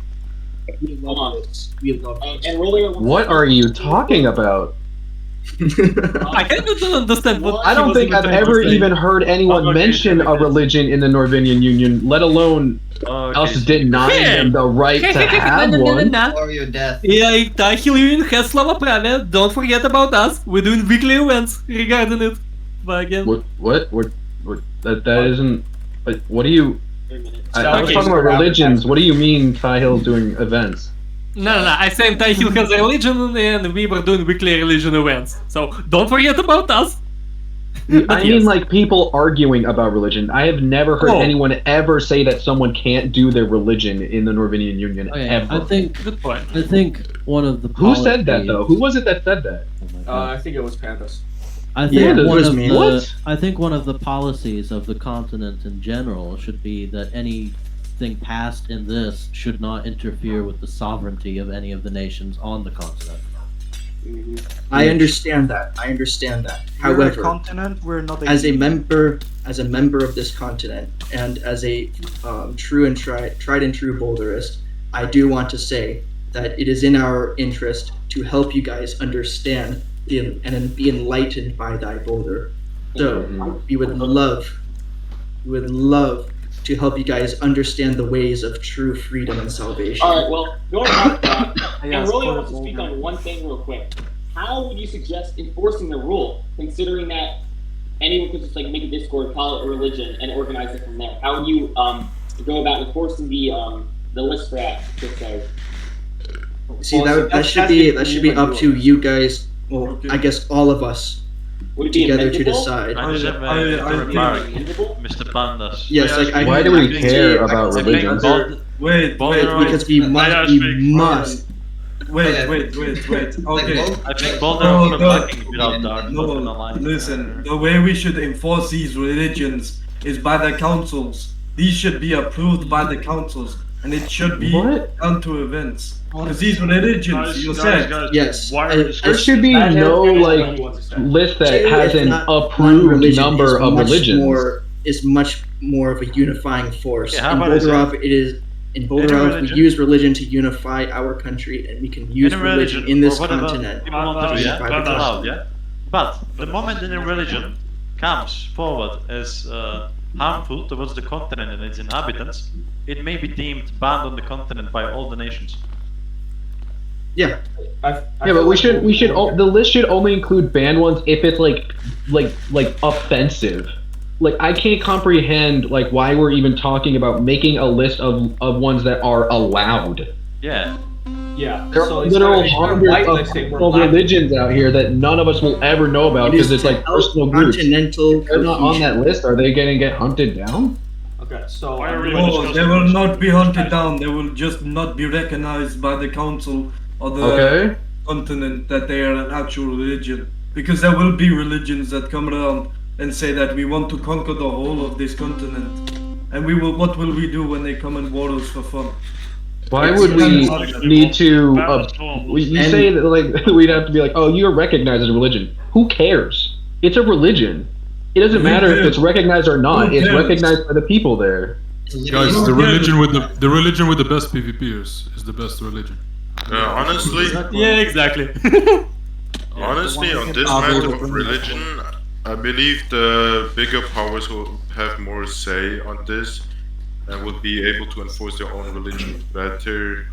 What are you talking about? I kind of don't understand what. I don't think I've ever even heard anyone mention a religion in the Norvinian Union, let alone us denying them the right to have one. Glory or death. Yeah, Tyahil Union has Slavopravia. Don't forget about us. We're doing weekly events regarding it. But again, what? That isn't. But what do you? I was talking about religions. What do you mean Tyahil's doing events? No. I said Tyahil has a religion and we were doing weekly religion events. So don't forget about us. I mean, like, people arguing about religion. I have never heard anyone ever say that someone can't do their religion in the Norvinian Union ever. I think one of the Who said that though? Who was it that said that? I think it was Pandas. I think one of the policies of the continent in general should be that anything passed in this should not interfere with the sovereignty of any of the nations on the continent. I understand that. However, we're not as a member of this continent and as a true and tried and true boulderist, I do want to say that it is in our interest to help you guys understand and be enlightened by thy boulder. So we would love to help you guys understand the ways of true freedom and salvation. Alright, well, going back to that, I really want to speak on one thing real quick. How would you suggest enforcing the rule, considering that anyone could just like make a Discord, call it a religion, and organize it from there? How would you go about enforcing the list for that, per se? See, that should be up to you guys. Well, I guess all of us together to decide. Mr. Pandas. Yes, why do we care about religions? Wait, because we must. Wait. Okay. I think Boulder blocking without dark. No, listen. The way we should enforce these religions is by the councils. These should be approved by the councils, and it should be done to events. Because these religions, you said. Yes. There should be no list that has an approved number of religions. Is much more of a unifying force. Yeah, in Boulderov, we use religion to unify our country, and we can use religion in this continent. But the moment any religion comes forward as harmful towards the continent and its inhabitants, it may be deemed banned on the continent by all the nations. Yeah. Yeah, but the list should only include banned ones if it's like offensive. Like, I can't comprehend like why we're even talking about making a list of ones that are allowed. Yeah. Yeah. There so are it's literal not- hundreds of religions out here that none of us will ever know about because it's like personal groups. If they're not on that list, are they gonna get hunted down? Okay, so Oh, they will not be hunted down. They will just not be recognized by the council or the continent that they are an actual religion. Because there will be religions that come around and say that we want to conquer the whole of this continent. And we will. What will we do when they come and war us for fun? Why would we need to? You say that like we'd have to be like, oh, you're recognized as a religion. Who cares? It's a religion. It doesn't matter if it's recognized or not. It's recognized by the people there. Guys, the religion with the best PvPers is the best religion. Honestly. Yeah, exactly. Honestly, on this matter of religion, I believe the bigger powers will have more say on this and will be able to enforce their own religion better.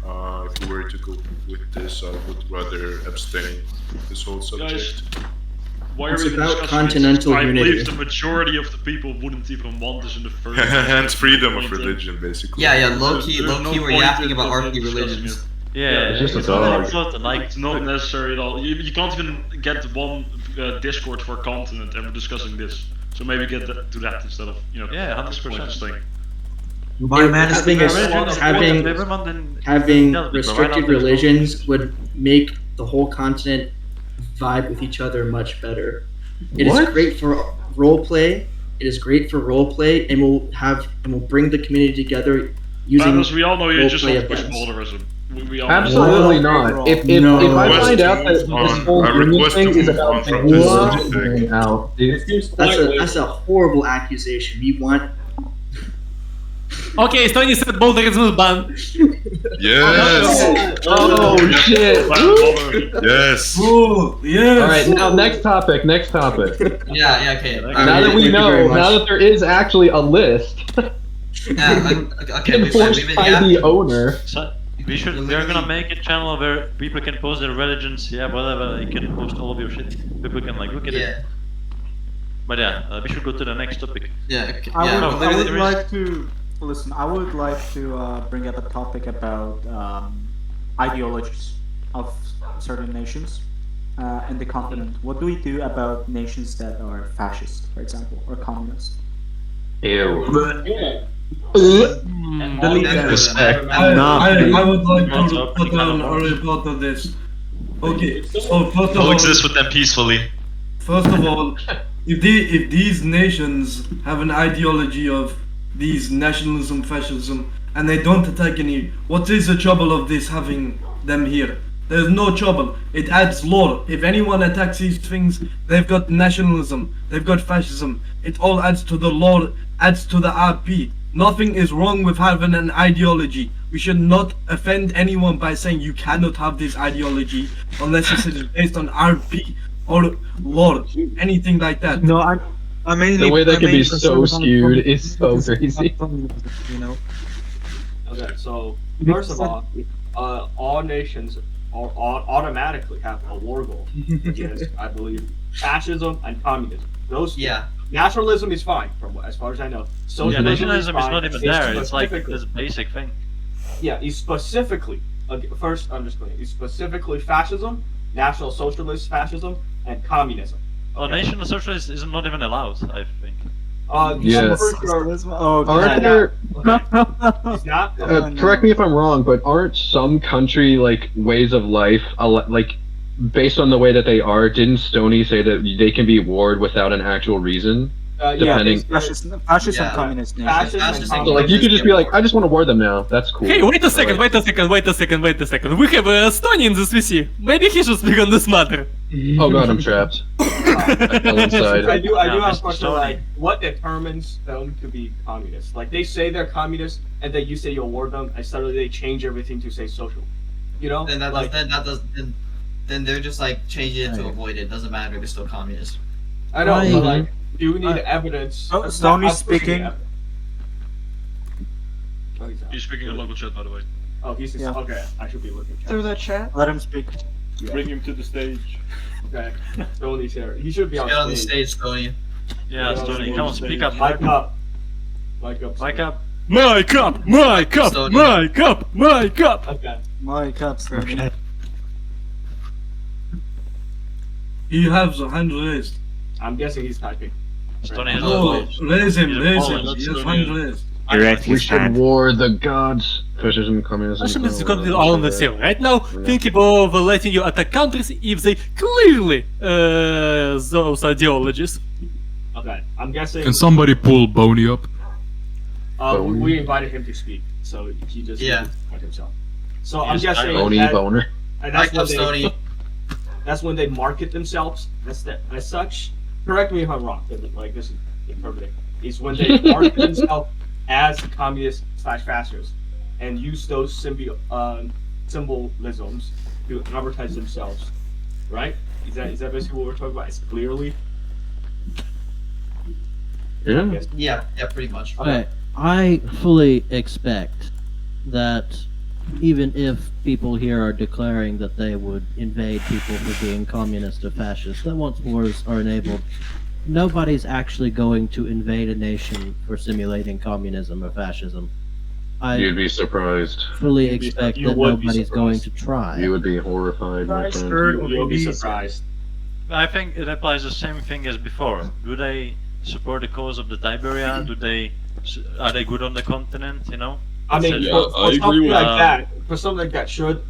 If we were to go with this, I would rather abstain this whole subject. Why it's about continental I unity. believe the majority of the people wouldn't even want this in the first place. And freedom of religion, basically. Yeah, low key, There's no we're point yapping in about fucking RP discussing religions. it. Yeah, it's just a dog. It's not necessary at all. You can't even get one Discord for a continent and we're discussing this. So maybe get to that instead of, Yeah, 100%. thing. Having restricted religions would make the whole continent vibe with each other much better. It is great for roleplay. It is great for roleplay, and we'll bring the community together using. Because we all know you just roleplay want to push events. modalism. We all Absolutely not. If I find out that this whole union thing is about religion out, that's a horrible accusation. We want. Okay, Stony said Boulderism is banned. Yes. Oh shit. Yes. Oh, yes. All right, now next topic. Yeah, okay. Now that we know, now that there is actually a list Okay, enforced by the owner. So we're gonna make a channel where people can post their religions, whatever. You can post all of your shit. People can look at it. But we should go to the next topic. I would like to listen. I would like to bring up a topic about ideologies of certain nations in the continent. What do we do about nations that are fascist, for example, or communist? Ew. I would like to put down a report of this. Okay, so first of all, Coexist with them peacefully. First of all, if these nations have an ideology of these nationalism, fascism, and they don't attack any, what is the trouble of this having them here? There's no trouble. It adds lore. If anyone attacks these things, they've got nationalism, they've got fascism. It all adds to the lore, adds to the RP. Nothing is wrong with having an ideology. We should not offend anyone by saying you cannot have this ideology unless it is based on RP or lore, anything like that. No, I mean the way that can be so skewed is so crazy. You know. Okay, so first of all nations automatically have a war goal against, I believe, fascism and communism. Those nationalism is fine, from as far as I know. Socialism nationalism is not even there. It's like specifically- this basic thing. Yeah, it's specifically, first I'm just going, it's specifically fascism, National Socialist fascism, and communism. Oh, National Socialist is not even allowed, I think. Yes. Aren't there? It's not. Correct me if I'm wrong, but aren't some country like ways of life like based on the way that they are? Didn't Stoney say that they can be warred without an actual reason? Depending. Fascist and communist nations. So like you could just be like, I just want to war them now. That's cool. Hey, wait a second. We have Stony in this VC. Maybe he should speak on this matter. Oh god, I'm trapped. I fell inside. I do have a question, like, what determines them to be communist? Like, they say they're communist, and then you say you'll war them, and suddenly they change everything to say social. You know? Then they're just like changing it to avoid it. Doesn't matter. They're still communist. I know, but like, Do we need evidence? Stoney's speaking. He's speaking in local chat, by the way. Oh, he's Yeah. okay. I should be looking. Through the chat. Let him speak. Bring him to the stage. Okay. Stoney's here. He should be Get on on the stage. stage, Tony. Yeah, Stoney, come on, speak up. Mic up. Mic up. Mic up. My cup, my cup, Stoney. my cup, my cup. Okay. My cup, Stoney. He has a hand raised. I'm guessing he's typing. Stoney has No, raise him, He's a raise Poland, him. not He has Estonian. hand raised. We should war the gods. Fascism, communism. Fascism is completely on the sale right now, thinking of letting you attack countries if they clearly those ideologies. Okay. I'm guessing. Can somebody pull Boney up? We invited him to speak, so he just invited himself. So I'm Yes, guessing Boney that, boner. and Mic up, Stoney. that's when they market themselves as such. Correct me if I'm wrong. Like this is interpreting. Is when they market themselves as communist/fascists and use those symbolisms to advertise themselves, right? Is that basically what we're talking about? It's clearly. Yeah. Yeah, pretty much. Okay, I fully expect that even if people here are declaring that they would invade people for being communist or fascist, that once wars are enabled, nobody's actually going to invade a nation for simulating communism or fascism. You'd be surprised. fully expect you that would be nobody's going to surprised. try. You would be horrified, my friend. You'll be surprised. I think it applies the same thing as before. Do they support the cause of the Tiberia? Are they good on the continent? You know. I mean, Yeah, for I agree something with like that, for something like that, should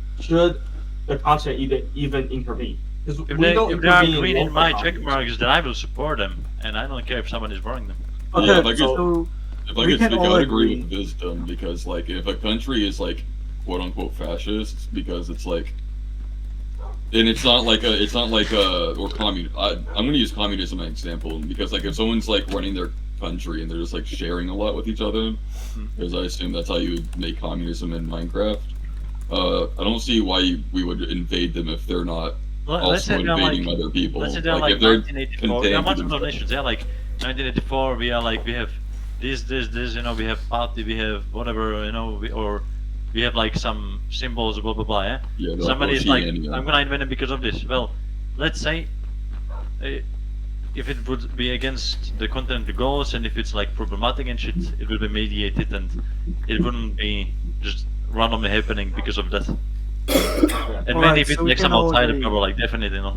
the continent even intervene? Because If we they don't if they are intervene green in local my check continents. marks, then I will support them, and I don't care if someone is wrong them. Okay, Yeah, if I could, so if I we could can speak, I all would agree agree. with wisdom because, like, if a country is like quote unquote fascist, because it's like, and it's not like or communist. I'm gonna use communism as an example because, like, if someone's like running their country and they're just like sharing a lot with each other, because I assume that's how you would make communism in Minecraft. I don't see why we would invade them if they're not Let's say also they're invading like, other people. let's say they're like if they're 1984. There are contained multiple within- nations. Yeah, like 1984. We have this. You know, we have party. We have whatever. You know, we have like some symbols. Blah blah blah. Yeah. Yeah, they're Somebody's like, Oceania. I'm gonna invent it because of this. Well, let's say if it would be against the continental goals and if it's like problematic and shit, it will be mediated and it wouldn't be just randomly happening because of that. And Alright, maybe if it's so we like can some all outsider agree. power, like definitely not.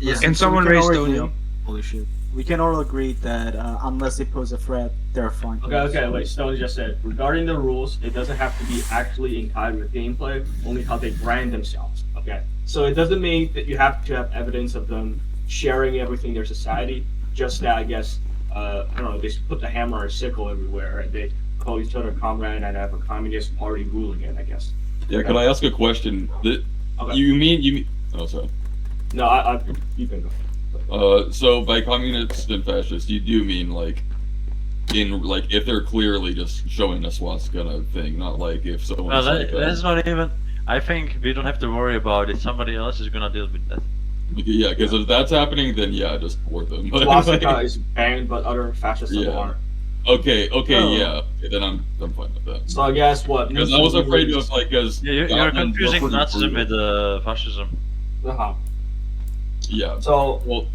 Yeah. Can So someone we can raise all Tony agree- up? Holy shit. We can all agree that unless they pose a threat, they're fine. okay, wait. Stone just said regarding the rules, it doesn't have to be actually in kind with gameplay, only how they brand themselves. Okay, so it doesn't mean that you have to have evidence of them sharing everything in their society. Just that, I guess, I don't know. They put the hammer or sickle everywhere, and they call each other comrade and have a communist party ruling it. I guess. Yeah, could I ask a question? You mean? Oh, sorry. No, you can go. So by communist and fascist, you do mean like, if they're clearly just showing a swastika kind of thing, not like if someone's Well, like. that's not even. I think we don't have to worry about it. Somebody else is gonna deal with that. Yeah, because if that's happening, then yeah, just support them. But, Swastika like, is banned, but other fascist symbols Yeah. aren't. Okay, Oh. yeah. Okay, then I'm fine with that. So I guess what? Because I was afraid of like as Yeah, you're Scotland confusing were pretty Nazism brutal. with fascism. Uh-huh. Yeah. So well,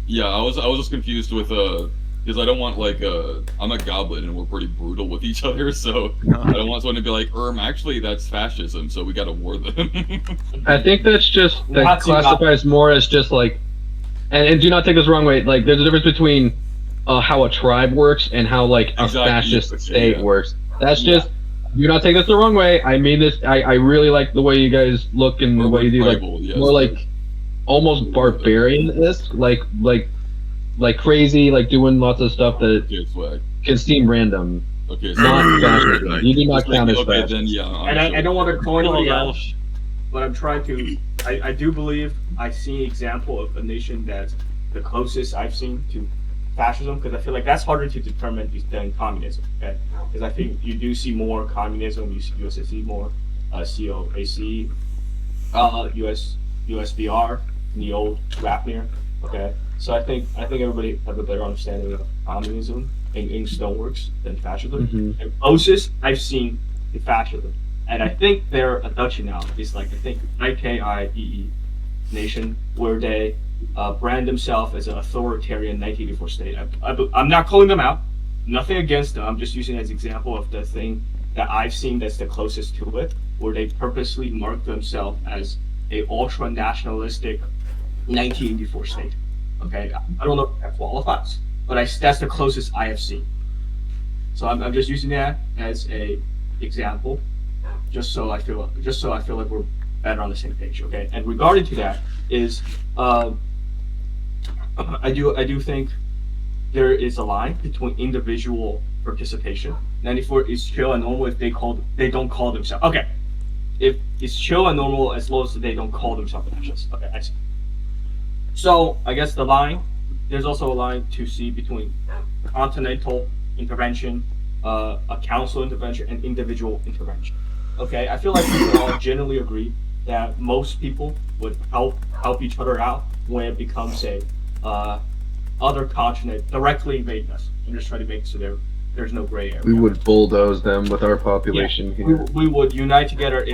yeah, I was just confused with because I don't want like I'm a goblin and we're pretty brutal with each other, so I don't want someone to be like, actually that's fascism, so we gotta war them. I think that's just that classifies more as just like, and do not take this the wrong way. Like, there's a difference between how a tribe works and how like a Exactly, fascist yeah, state yeah. works. That's just. Do not take this the wrong way. I mean this. I really like the way you guys look and the way you do tribal, like yes. more like almost barbarian-esque, like crazy, like doing lots of stuff that can seem random. Okay, Not fascism. You do not count as okay, fascist. then yeah. And I don't want to call anybody Well, out, but I'm trying to. I do believe I see an example of a nation that's the closest I've seen to fascism, because I feel like that's harder to determine than communism. Okay, because I think you do see more communism, you see USSR more, COAC, USBR, in the old Rapnir. Okay, So I think everybody have a better understanding of communism in stoneworks than fascism. Mhm. And closest I've seen to fascism, and I think they're a duchy now. It's like I think IKIEE nation where they brand themselves as an authoritarian 1984 state. I'm not calling them out. Nothing against them. I'm just using it as an example of the thing that I've seen that's the closest to it, where they purposely mark themselves as a ultra nationalistic 1984 state. Okay, I don't know if that qualifies, but that's the closest I have seen. So I'm just using that as a example, just so I feel like we're better on the same page. Okay, and regarding to that is, I do think there is a line between individual participation. 94 is chill and normal if they don't call themselves. Okay, if it's chill and normal as long as they don't call themselves fascists. Okay, I see. So I guess there's also a line to see between continental intervention, a council intervention, and individual intervention. Okay, I feel like we can all generally agree that most people would help each other out when it becomes a other continent directly invading us. I'm just trying to make it so there's no gray area. We would bulldoze them with our population here. We would unite together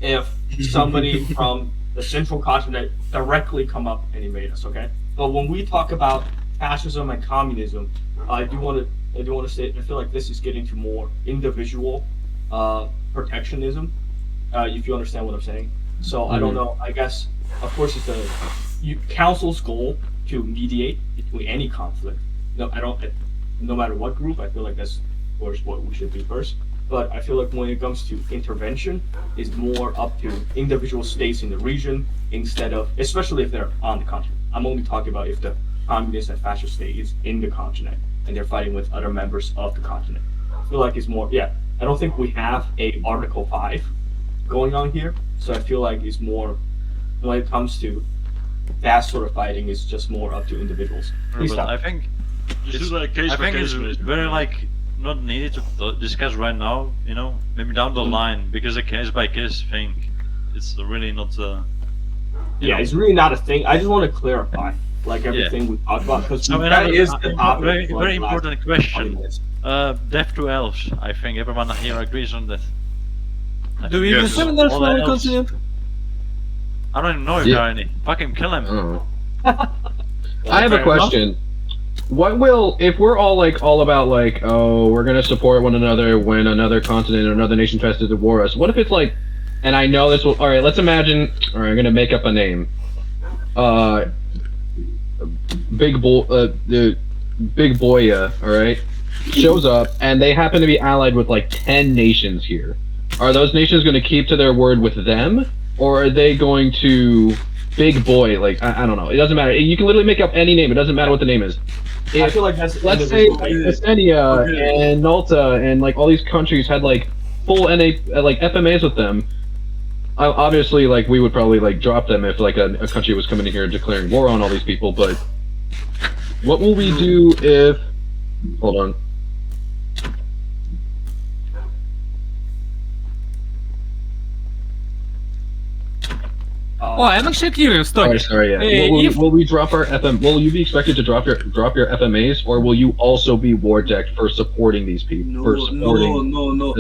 if somebody from the central continent directly come up and invade us. Okay, but when we talk about fascism and communism, I do want to say I feel like this is getting to more individual protectionism. If you understand what I'm saying. So I don't know. I guess of course it's the council's goal to mediate between any conflict. No matter what group. I feel like that's of course what we should do first. But I feel like when it comes to intervention, it's more up to individual states in the region instead of, especially if they're on the continent. I'm only talking about if the communist and fascist state is in the continent and they're fighting with other members of the continent. I feel like it's more, I don't think we have a Article 5 going on here, so I feel like it's more, when it comes to that sort of fighting, it's just more up to individuals. Please stop. I think Just do like case by case it's basis. very like not needed to discuss right now. You know, maybe down the line, because a case by case thing, it's really not. It's really not a thing. I just want to clarify, like everything we talked about, because So that is the topic. very, for very the last important 20 question. minutes. Death to elves. I think everyone here agrees on that. Do we even have enough for our continent? I don't even know if there are any. Fucking kill him. I have a question. What will, if we're all about like, oh, we're gonna support one another when another continent or another nation tries to war us, what if it's like, and I know this will, alright, let's imagine, alright, I'm gonna make up a name. The Big Boya, alright, shows up, and they happen to be allied with like 10 nations here. Are those nations gonna keep to their word with them? Or are they going to Big Boy, like, I don't know, it doesn't matter. You can literally make up any name, it doesn't matter what the name is. I feel like that's Let's say Unsouthia and Nalta and like all these countries had like full like FMAs with them. Obviously, like we would probably like drop them if like a country was coming in here and declaring war on all these people. But what will we do if? Hold on. Oh, I'm actually curious, Tony. Sorry, yeah. Will we drop our FM? Will you be expected to drop your FMAs, or will you also be war decked for supporting these people? No.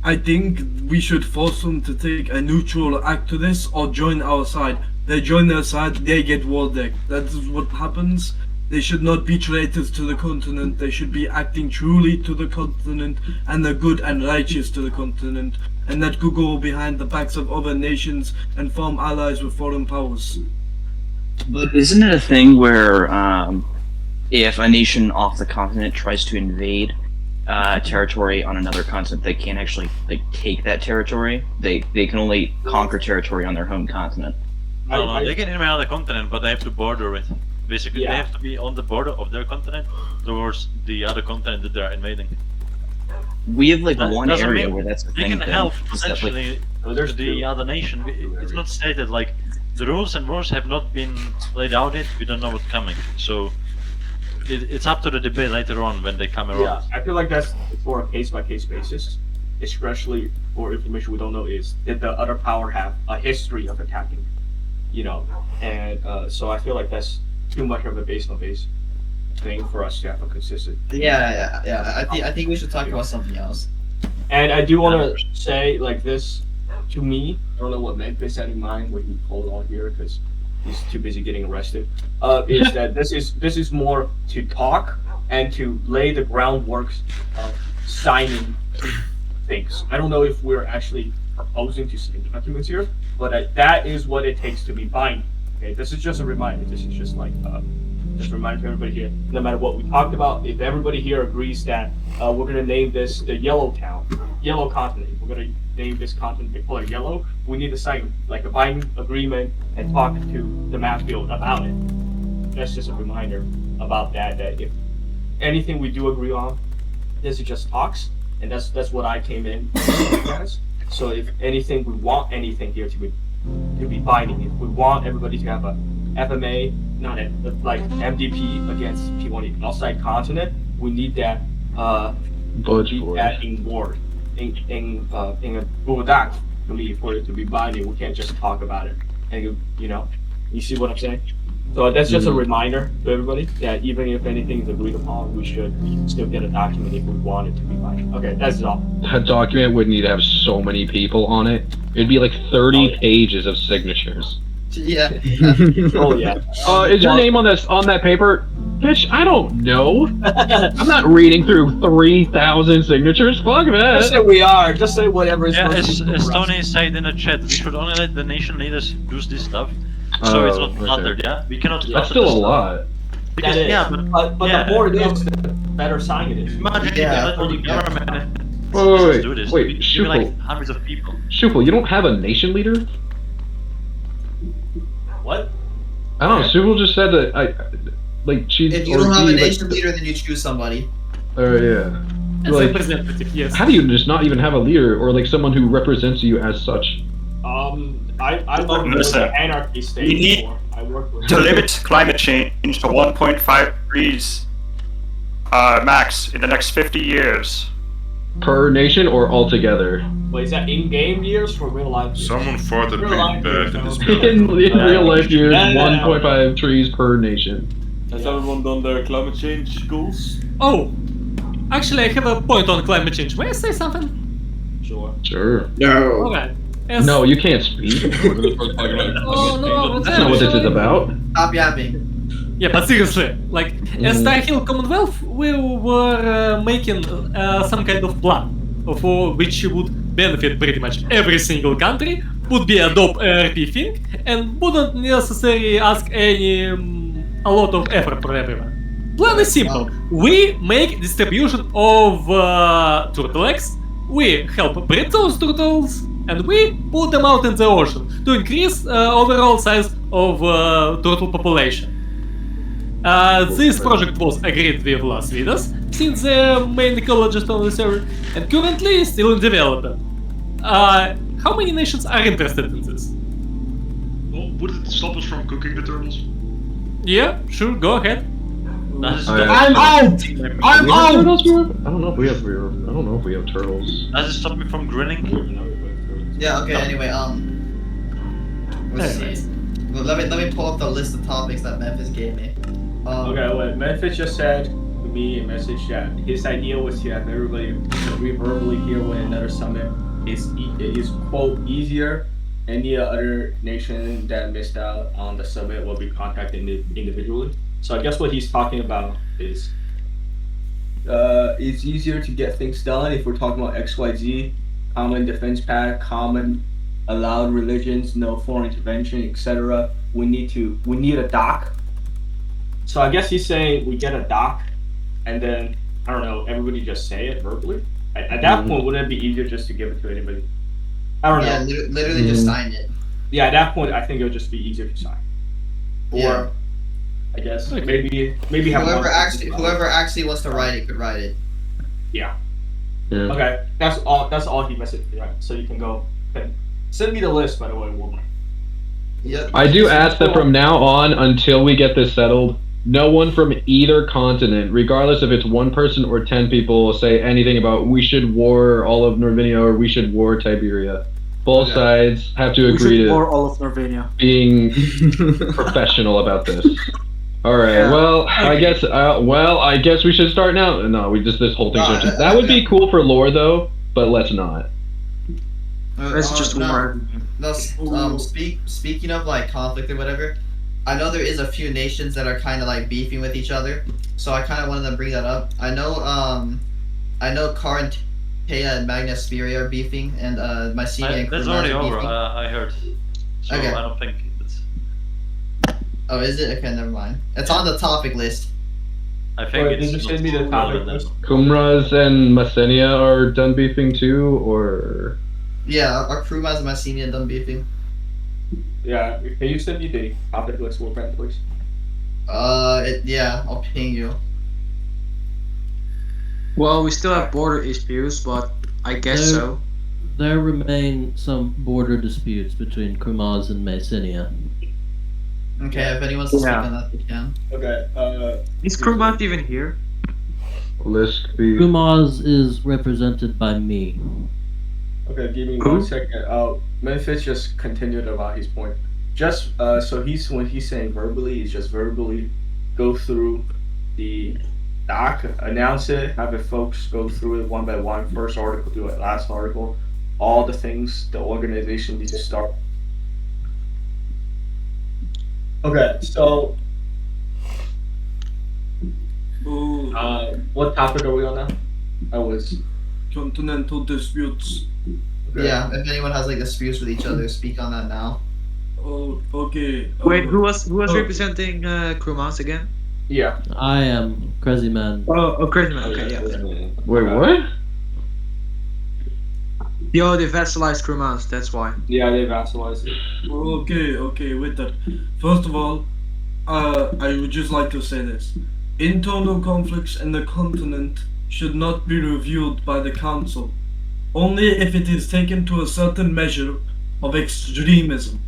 I think we should force them to take a neutral act to this, or join our side. They join their side, they get war decked. That is what happens. They should not be traitors to the continent. They should be acting truly to the continent and the good and righteous to the continent, and not go behind the backs of other nations and form allies with foreign powers. But isn't it a thing where if a nation off the continent tries to invade territory on another continent, they can't actually like take that territory? They can only conquer territory on their home continent. No, they can invade another continent, but they have to border it. Basically, they have to be on the border of their continent towards the other continent that they're invading. We have like one area where that's the they thing. can help potentially the other nation. It's not stated like the rules and wars have not been laid out yet. We don't know what's coming, so it's up to the debate later on when they come around. Yeah, I feel like that's for a case-by-case basis, especially for information we don't know is, did the other power have a history of attacking? you know, and so I feel like that's too much of a base thing for us to have a consistent. Yeah. I think we should talk about something else. And I do want to say, like, this to me, I don't know what Memphis had in mind when he pulled on here because he's too busy getting arrested. Is that this is more to talk and to lay the groundwork of signing things. I don't know if we're actually proposing to sign documents here, but that is what it takes to be binding. Okay, this is just a reminder. This is just like just a reminder to everybody here. No matter what we talked about, if everybody here agrees that we're gonna name this the Yellow Continent. We're gonna name this continent the color yellow. We need to sign like a binding agreement and talk to the map field about it. That's just a reminder about that. That if anything we do agree on, this is just talks, and that's what I came in with you guys. So if anything, we want anything here to be binding. If we want everybody to have a FMA, not like MDP against P1 outside continent, we need that. That in board, in a Google Doc for me for it to be binding. We can't just talk about it. And you see what I'm saying? So that's just a reminder to everybody that even if anything is agreed upon, we should still get a document if we want it to be binding. Okay, that's all. That document would need to have so many people on it. It'd be like 30 pages of signatures. Yeah. Oh yeah. Is your name on that paper? Bitch, I don't know. I'm not reading through 3,000 signatures. Fuck that. Just say we are. Just say whatever is. Yeah, as Tony said in the chat, we should only let the nation leaders do this stuff. So it's not cluttered, yeah? We cannot clutter. That's still a lot. Because, that is. yeah, but yeah, the more it is, the better sign it is. Imagine the government. Wait, do this. wait, We Shupal. like hundreds of people. Shupal, you don't have a nation leader? What? I don't know. Shupal just said that she's. If you don't have a nation leader, then you choose somebody. Yeah. As Like, representative, yes. how do you just not even have a leader or like someone who represents you as such? I worked with the anarchy state We need before. I worked with to limit climate change to 1.5 degrees max in the next 50 years. Per nation or altogether? Wait, is that in-game years for real life years? Someone farted Real pretty life bad years, in this though. building. In real life years, Yeah. 1.5 trees per nation. Has everyone done their climate change goals? Oh, actually, I have a point on climate change. May I say something? Sure. No. Alright. No, you can't speak. Oh no, That's not what this is about. Stop yapping. Yeah, but seriously, like, as Tyahil Commonwealth, we were making some kind of plan for which would benefit pretty much every single country, would be adopt RP thing, and wouldn't necessarily ask a lot of effort for everyone. Plan is simple. We make distribution of turtle eggs, we help breed those turtles, and we put them out in the ocean to increase overall size of turtle population. This project was agreed with Las Vegas, since they're main ecologist on the server, and currently is still in development. How many nations are interested in this? Well, would it stop us from cooking the turtles? Yeah, sure, go ahead. I'm out! I'm out! I don't know if we have turtles. Does it stop me from grinning? Yeah. Okay. Anyway, let's see. Well, let me pull up the list of topics that Memphis gave me. Okay, what Memphis just said to me in message that his idea was to have everybody agree verbally here when another summit is quote easier. Any other nation that missed out on the summit will be contacted individually. So I guess what he's talking about is it's easier to get things done if we're talking about XYZ, common defense pact, common allowed religions, no foreign intervention, etc. We need a doc. So I guess he's saying we get a doc, and then I don't know, everybody just say it verbally. At that point, wouldn't it be easier just to give it to anybody? I don't know. Yeah, literally just sign it. Yeah, at that point, I think it would just be easier to sign. Or Yeah. I guess maybe have Whoever actually wants to write it could write it. Yeah. Okay, that's all he messaged me, right? So you can go. Okay. Send me the list, by the way, Woman. Yep. I do ask that from now on, until we get this settled, no one from either continent, regardless if it's one person or 10 people, say anything about we should war all of Norvinia or we should war Tiberia. both sides have to We agree should war to all of Norvania. being professional about this. All right. Yeah. Well, I guess we should start now. No, this whole thing. That would be cool for lore, though, but let's not. That's just war. No, speaking of like conflict or whatever, I know there is a few nations that are kind of like beefing with each other, so I kind of wanted to bring that up. I know Carantea and Magnasperia are beefing, and Mycenae and That's Cruma already are over. beefing. I heard. So Okay. I don't think it's. Oh, is it? Okay, never mind. It's on the topic list. I think Wait, it's. did you send me the topic list? Qumras and Messenia are done beefing too, or Yeah, our Cruma and Mycenae are done beefing. Yeah, can you send me the topic list, Wolfram, please? Yeah, I'll ping you. Well, we still have border issues, but I guess so. There remain some border disputes between Krumaz and Mycenae. Okay, if anyone wants to speak on that, they can. Okay, Is Krumaz even here? Liskby? Krumaz is represented by me. Okay, give me 1 second. Memphis just continued about his point. Just so when he's saying verbally, he's just verbally go through the doc, announce it, have the folks go through it one by one. First article to it, last article, all the things the organization needs to start. Okay, so what topic are we on now? I was continental disputes. Okay. Yeah, if anyone has like disputes with each other, speak on that now. Oh, okay. Wait, who was representing Krumaz again? Yeah. I am Crazy Man. Oh, Crazy Man. Okay, yeah. Wait, what? Yo, they vassalized Krumaz. That's why. Yeah, they vassalized it. Okay, with that. First of all, I would just like to say this. Internal conflicts in the continent should not be reviewed by the council. Only if it is taken to a certain measure of extremism.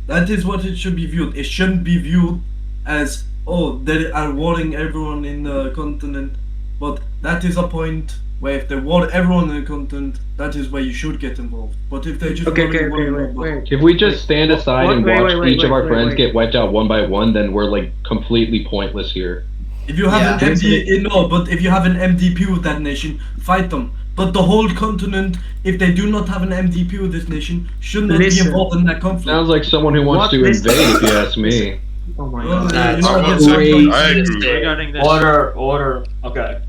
That is what it should be viewed. It shouldn't be viewed as, oh, they are warring everyone in the continent. But that is a point where if they war everyone in the continent, that is where you should get involved. But if they just wait. If we just stand aside and watch each of our friends wait. get wiped out one by one, then we're like completely pointless here. If you have an if you have an MDP with that nation, fight them. But the whole continent, if they do not have an MDP with this nation, should not be involved in that conflict. Sounds like someone who wants to invade, if you ask me. Oh my god. I agree. Regarding this. Order. Okay.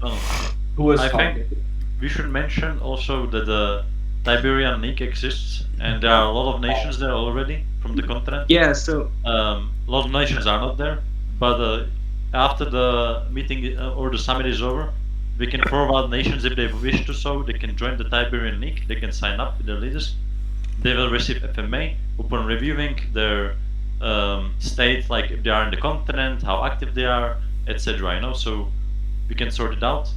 Who is I talking? think we should mention also that the Tiberian League exists, and there are a lot of nations there already from the continent. Yeah, so a lot of nations are not there, but after the meeting or the summit is over, we can forward nations if they wish to so. They can join the Tiberian League. They can sign up with their leaders. They will receive FMA upon reviewing their state, like if they are in the continent, how active they are, etc. You know, so we can sort it out,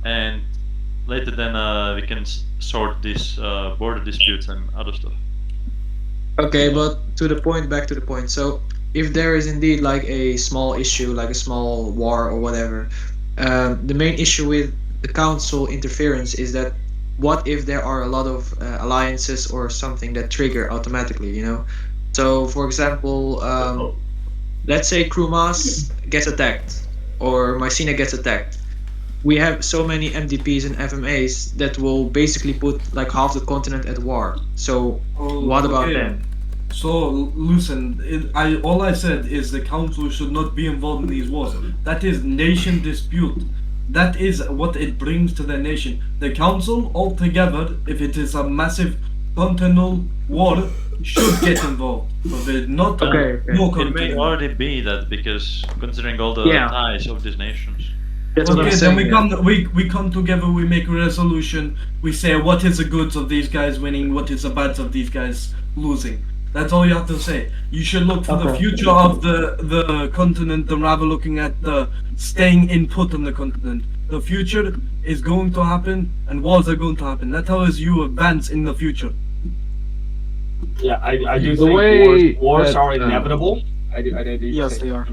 and later then we can sort these border disputes and other stuff. okay, but back to the point. So if there is indeed like a small issue, like a small war or whatever, the main issue with the council interference is that what if there are a lot of alliances or something that trigger automatically, you know? So for example, let's say Krumaz gets attacked or Mycenae gets attacked. We have so many MDPs and FMAs that will basically put like half the continent at war. So what about them? So listen, all I said is the council should not be involved in these wars. That is nation dispute. That is what it brings to the nation. The council altogether, if it is a massive continental war, should get involved. But they're not no It may continent. already be that because considering all the ties of these nations. Okay, then we come together, we make a resolution, we say what is the goods of these guys winning, what is the bads of these guys losing. That's all you have to say. You should look for the future of the continent and rather looking at the staying input on the continent. The future is going to happen and wars are going to happen. That's how you advance in the future. Yeah, I do The think way wars that, are inevitable. Yes, they are.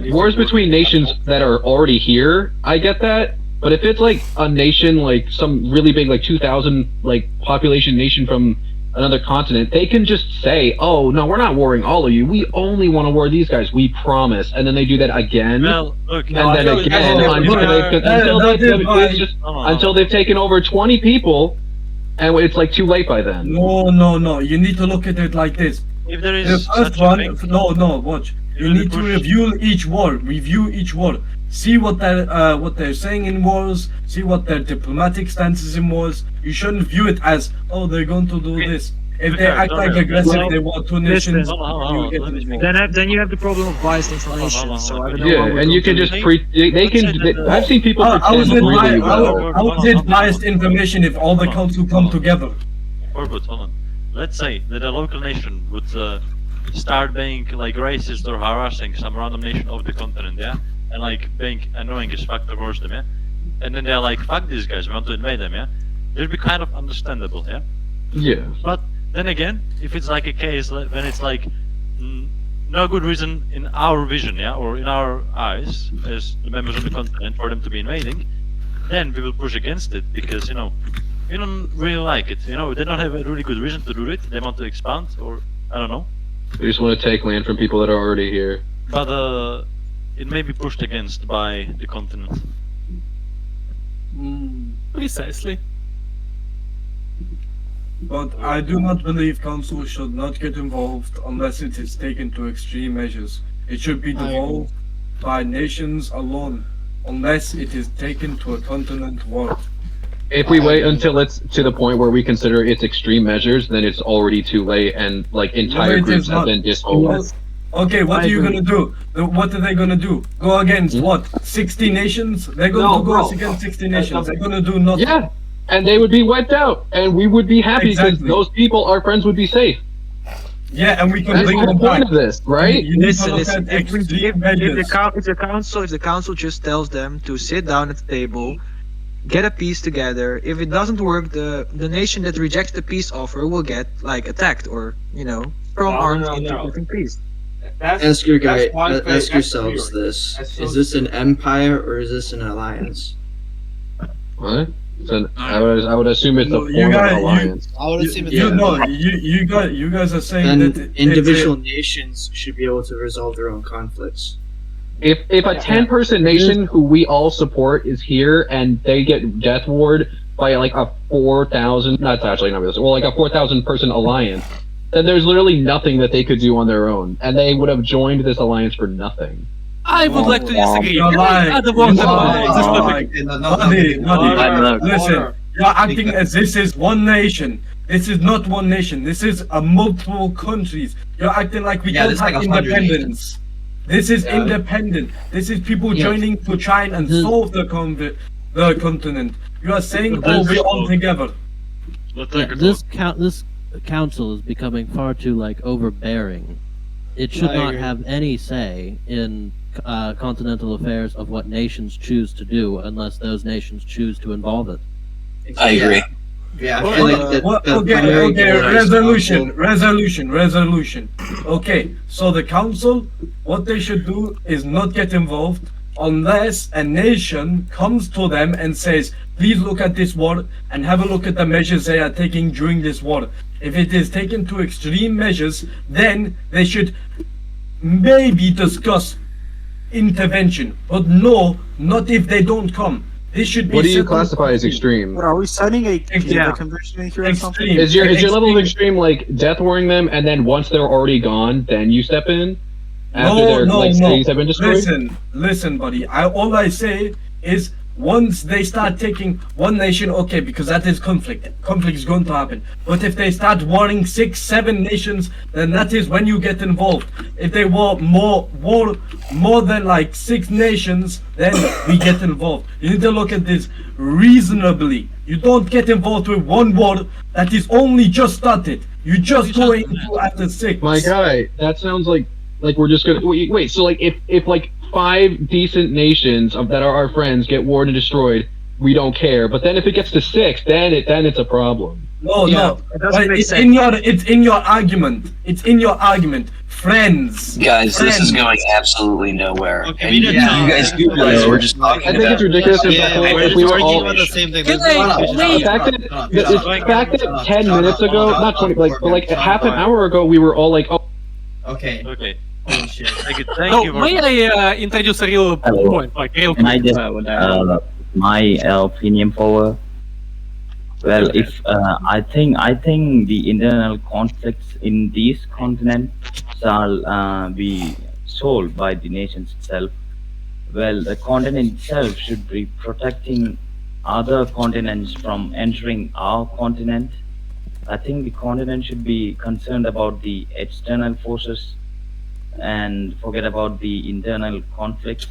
Wars between nations that are already here, I get that. But if it's like a nation, like some really big, like 2,000 like population nation from another continent, they can just say, "Oh no, we're not warring all of you. We only want to war these guys. We promise." And then they do that again, Well, look, and then again until they've taken over 20 people, and it's like too late by then. No. You need to look at it like this. If there is The first such a one, thing, watch. You need to review each war. See what they're saying in wars. See what their diplomatic stances in wars. You shouldn't view it as, oh, they're going to do this. If they act like aggressive, they want two nations. Then you have the problem of biased information. So I don't know. Yeah, and you can just I've seen people How is pretend it really well. how is it biased information if all the council come together? Orbit, hold on. Let's say that a local nation would start being like racist or harassing some random nation of the continent, yeah, and like being annoying as fuck towards them, yeah, and then they're like, "Fuck these guys, we want to invade them," yeah. It'd be kind of understandable, yeah. Yeah. But then again, if it's like a case when it's like no good reason in our vision, yeah, or in our eyes as the members of the continent for them to be invading, then we will push against it because we don't really like it. They don't have a really good reason to do it. They want to expand, or I don't know. They just want to take land from people that are already here. But it may be pushed against by the continent. Precisely. But I do not believe council should not get involved unless it is taken to extreme measures. It should be devolved by nations alone, unless it is taken to a continent war. If we wait until it's to the point where we consider it's extreme measures, then it's already too late, and like entire groups have been dissolved. Okay, what are you gonna do? What are they gonna do? Go against what? 60 nations? They're going to go against 60 nations. They're gonna do nothing. Yeah, and they would be wiped out, and we would be happy because those people, our friends, would be safe. Yeah, and we can That's bring the them point back. of this, right? Listen. If the council just tells them to sit down at the table, get a peace together. If it doesn't work, the nation that rejects the peace offer will get like attacked or thrown arms into peace. Ask your guy. Ask yourselves this: is this an empire or is this an alliance? What? I would assume it's a form of alliance. I would assume it's you guys are saying And that individual nations should be able to resolve their own conflicts. If a 10-person nation who we all support is here and they get death ward by like a 4,000, that's actually not real, well, like a 4,000 person alliance, then there's literally nothing that they could do on their own, and they would have joined this alliance for nothing. I would like to disagree. You're lying. Listen, you're acting as this is one nation. This is not one nation. This is a multiple countries. You're acting like we don't have independence. This is independent. This is people joining to try and solve the continent. You are saying, "Oh, we're all together." This council is becoming far too overbearing. It should not have any say in continental affairs of what nations choose to do, unless those nations choose to involve it. I agree. Yeah. Okay. Resolution. Okay, so the council, what they should do is not get involved unless a nation comes to them and says, please look at this war and have a look at the measures they are taking during this war. If it is taken to extreme measures, then they should maybe discuss intervention, but no, not if they don't come. This should be. What do you classify as extreme? But are we setting a convention in here or something? Is your level of extreme like death warring them, and then once they're already gone, then you step in? After their cities have been destroyed? Listen, buddy. All I say is once they start taking one nation, okay, because that is conflict. Conflict is going to happen. But if they start warring 6, 7 nations, then that is when you get involved. If they war more than 6 nations, then we get involved. You need to look at this reasonably. You don't get involved with one war that is only just started. You just go into after 6. My guy, that sounds like we're just gonna wait. So if 5 decent nations that are our friends get warred and destroyed, we don't care. But then if it gets to 6, then it's a problem. No, no. But it's in your argument. It's in your argument. Friends. Guys, this is going absolutely nowhere. Okay, And we you didn't talk. guys do realize we're just talking I think it's ridiculous if we were all. the same thing. The fact that 10 minutes ago, not 20, but like half an hour ago, we were all like, oh. Okay. Okay. Holy shit. So, may I introduce a real point? Like, real Can I quick? just my opinion forward? Well, if I think the internal conflicts in these continents shall be solved by the nations itself. Well, the continent itself should be protecting other continents from entering our continent. I think the continent should be concerned about the external forces and forget about the internal conflicts,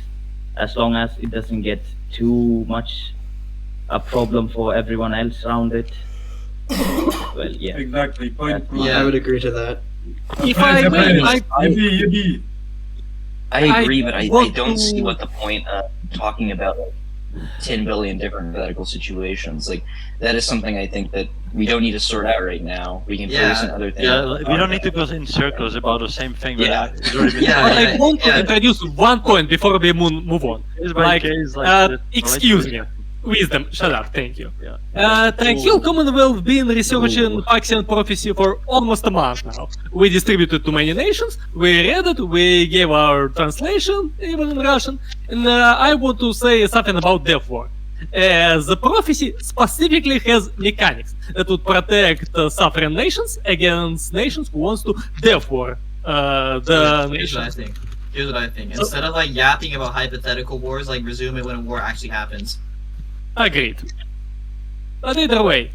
as long as it doesn't get too much a problem for everyone else around it. Well, yeah. Exactly. Point. Yeah, I would agree to that. If I may, I agree, but I want don't to- see what the point of talking about like 10 billion different hypothetical situations. Like, that is something I think that we don't need to sort out right now. We can focus on other things. Yeah, we don't need to go in circles about the same thing. Yeah. It's already been But I want to introduce one point before we move on. Case by Like, case, like the- excuse me. Wisdom, shut up, thank you. Yeah. Tyahil Commonwealth been researching Paxian prophecy for almost a month now. We distributed to many nations, we read it, we gave our translation, even in Russian, and I want to say something about Death War. The prophecy specifically has mechanics that would protect sovereign nations against nations who wants to Death War the Here's what I nations. think. Here's what I think. Instead of like yapping about hypothetical wars, like resume it when a war actually happens. Agreed. But either way,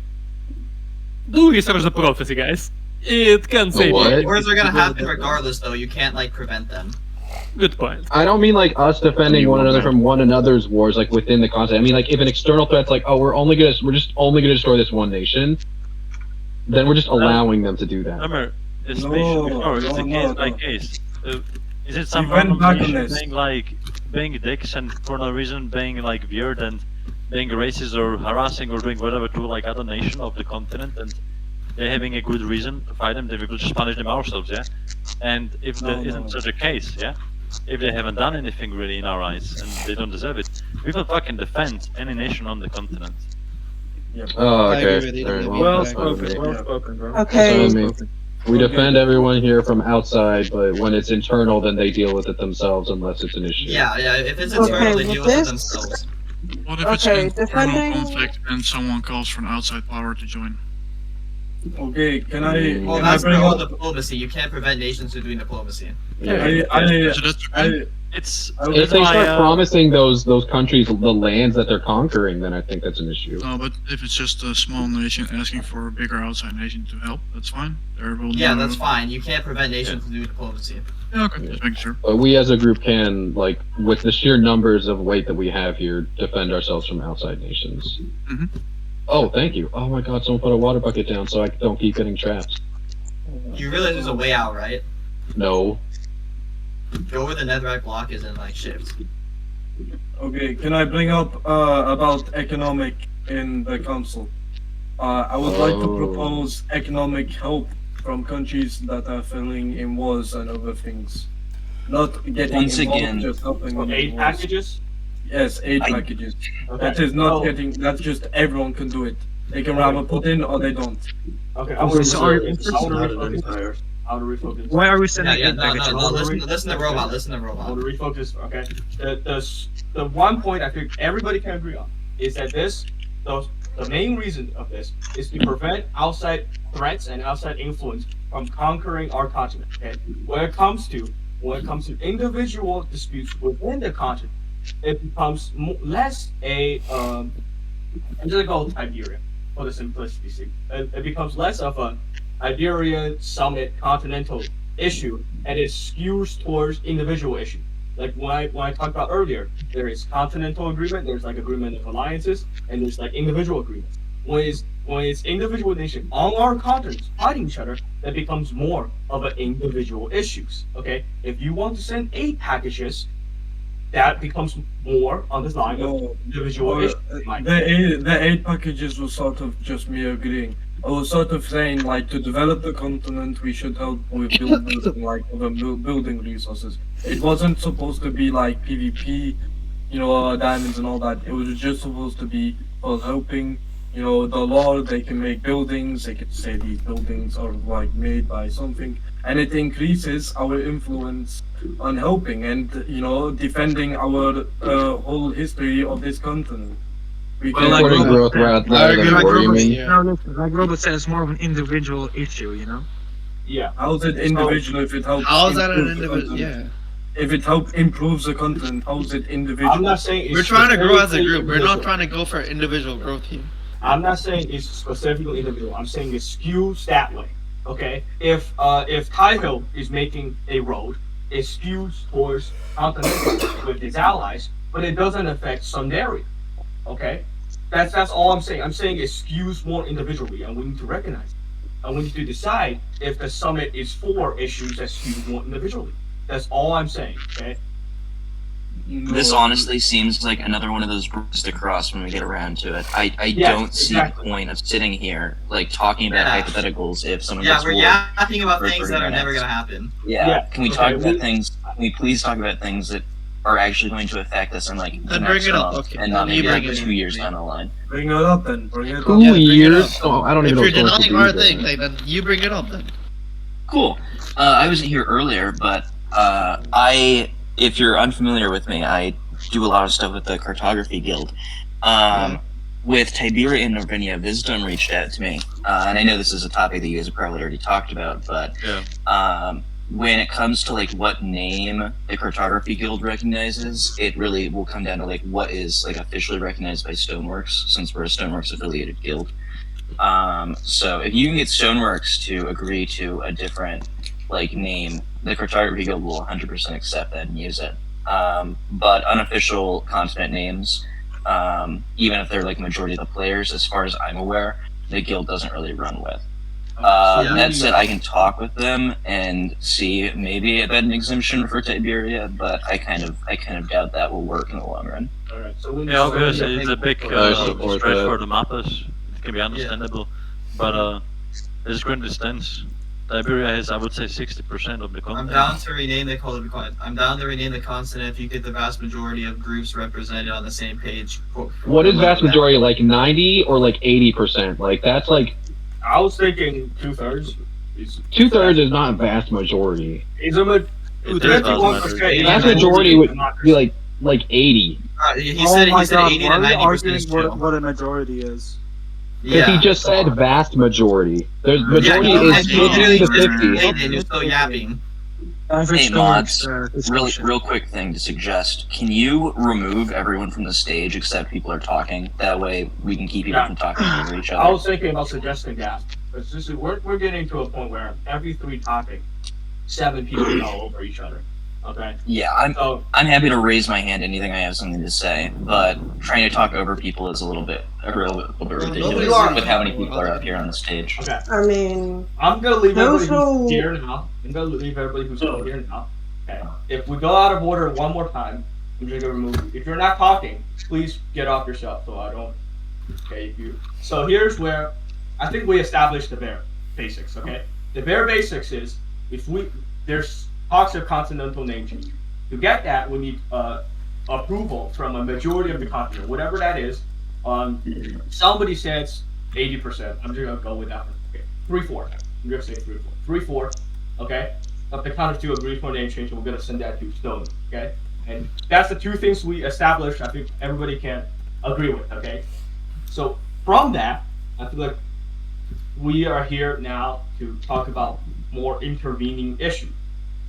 do research the prophecy, guys. It can save you. Wars are gonna happen regardless, though. You can't like prevent them. Good point. I don't mean like us defending one another from one another's wars, like within the continent. I mean like if an external threat's like, oh, we're just only gonna destroy this one nation, then we're just allowing them to do that. Remember, it's No, mentioned before, it's no, a no, case no. by case. Is it some We went random back on nation this. being like being dicks and for no reason being like weird and being racist or harassing or doing whatever to like other nation of the continent, and they're having a good reason to fight them, then we will just punish them ourselves, yeah? And if there isn't such a case, yeah? If they haven't done anything really in our eyes and they don't deserve it, we will fucking defend any nation on the continent. Oh, I agree okay. with you. Very Well that's fine with me. spoken, bro. Okay. That's fine with me. We defend everyone here from outside, but when it's internal, then they deal with it themselves unless it's an issue. Yeah, yeah. If it's Okay, internal, they with deal with it this- themselves. What if it's Okay, an internal defending- conflict and someone calls for an outside power to join? Okay, can Well, I that's bring all up? diplomacy. You can't prevent nations from doing diplomacy. It's If they start promising those countries the lands that they're conquering, then I think that's an issue. No, but if it's just a small nation asking for a bigger outside nation to help, that's fine. There will Yeah, no- that's fine. You can't prevent nations from doing diplomacy. Yeah, okay, just making sure. But we as a group can, like, with the sheer numbers of weight that we have here, defend ourselves from outside nations. Mhm. Oh, thank you. Oh my god, someone put a water bucket down so I don't keep getting trapped. You realize there's a way out, right? No. Go where the netherite block is and like shift. Okay, can I bring up about economic in the council? I would like to Oh. propose economic help from countries that are failing in wars and other things. Not getting Once involved, again- just helping them in Aid wars. packages? Yes, aid packages. That is not getting. That's just everyone can do it. They can rather put in or they don't. Okay, I Okay, want to so are you refocus. I want to not an refocus. empire? I want to refocus. Why are we Yeah, sending yeah, aid no, packages? no, no. Listen to robot. Listen to I robot. want to refocus. Okay, the one point I think everybody can agree on is that the main reason of this is to prevent outside threats and outside influence from conquering our continent. Okay, when it comes to individual disputes within the continent, it becomes less a I'm just gonna go with Iberia for the simplicity's sake. It becomes less of a Iberian summit continental issue, and it skews towards individual issue. Like when I talked about earlier, there is continental agreement, there's like agreement of alliances, and there's like individual agreements. When it's individual nation on our continents fighting each other, that becomes more of an individual issues. Okay, if you want to send aid packages, that becomes more on this line of individual issues. The aid packages was sort of just me agreeing. I was sort of saying, like, to develop the continent, we should help with builders and, like, other building resources. It wasn't supposed to be, like, PvP, diamonds and all that. It was just supposed to be for helping, the law. They can make buildings, they can say these buildings are, like, made by something. And it increases our influence on helping and, defending our whole history of this continent. Like Robert said, it's more of an individual issue, Yeah. How's it individual if it helps? How is that an improve the individual? continent? Yeah. If it improves the content, how is it individual? I'm not saying We're trying to grow as a group. We're not trying to go for individual growth here. I'm not saying it's specifically individual. I'm saying it's skews that way. Okay? If Tyahil is making a road, it skews towards continental with his allies, but it doesn't affect Sundari. Okay? That's all I'm saying. I'm saying it skews more individually, and we need to recognize it. And we need to decide if the summit is for issues that skew more individually. That's all I'm saying. Okay? This honestly seems like another one of those bridges to cross when we get around to it. I Yes, don't see the point of sitting here, like, talking about hypotheticals if someone gets we're war yapping about for things 30 that are never minutes. gonna happen. Yeah, can we talk okay, about things, can we please talk about things that are actually going to affect us in, like, the Then bring next it up, month, okay. and not Then you maybe, like, bring it 2 up. years down the line? Bring it up then. Bring it up. 2 years? Oh, I don't If even know you're what's supposed to denying be our there. thing, like, then you bring it up then. Cool. I wasn't here earlier, but if you're unfamiliar with me, I do a lot of stuff with the Cartography Guild. With Tiberia and Norvinia, Wisdom reached out to me, and I know this is a topic that you guys have probably already talked about, but when it comes to, like, what name the Cartography Guild recognizes, it really will come down to, like, what is, like, officially recognized by Stoneworks, since we're a Stoneworks affiliated guild. So if you can get Stoneworks to agree to a different, like, name, the Cartography Guild will 100% accept that and use it. But unofficial continent names, even if they're, like, majority of the players, as far as I'm aware, the guild doesn't really run with. That said, I can talk with them and see maybe about an exemption for Tiberia, but I kind of doubt that will work in the long run. Alright, so Yeah, obviously it's a big stretch for the mappers. It can be understandable, but it's great distance. Tiberia is, I would say, 60% of the I'm continent. down to rename the continent if you get the vast majority of groups represented on the same page. What is vast majority, like 90 or like 80%? Like, that's like I was thinking 2/3. 2/3 is not vast majority. Is a Vast majority would be like 80. He said 80 why to are we 90% arguing is chill. what a majority is? Because he just said vast majority. There's majority is 50 to 50. And you're still yapping. Hey mods, real quick thing to suggest. Can you remove everyone from the stage except people are talking? That way we can keep people from talking over each I other. was thinking about suggesting that. Because this is, we're getting to a point where every 3 topics, 7 people know over each other. Okay? Yeah, I'm happy to raise my hand anything I have something to say, but trying to talk over people is a little bit ridiculous with how many people are up here on the stage. Okay. I mean, I'm gonna leave everybody those who's here now. I'm gonna leave everybody who's still here now. Okay. If we go out of order one more time, I'm just gonna remove you. If you're not talking, please get off yourself so I don't. Okay. So here's where I think we established the bare basics. Okay. The bare basics is there's talks of continental name change. To get that, we need approval from a majority of the continent, whatever that is. Somebody says 80%. I'm just gonna go with that one. Okay. 3/4. I'm gonna say 3/4. 3/4. Okay. If the count of 2 agrees for a name change, we're gonna send that to Stone. Okay. And that's the 2 things we established. I think everybody can agree with. Okay. So from that, I feel like we are here now to talk about more intervening issues.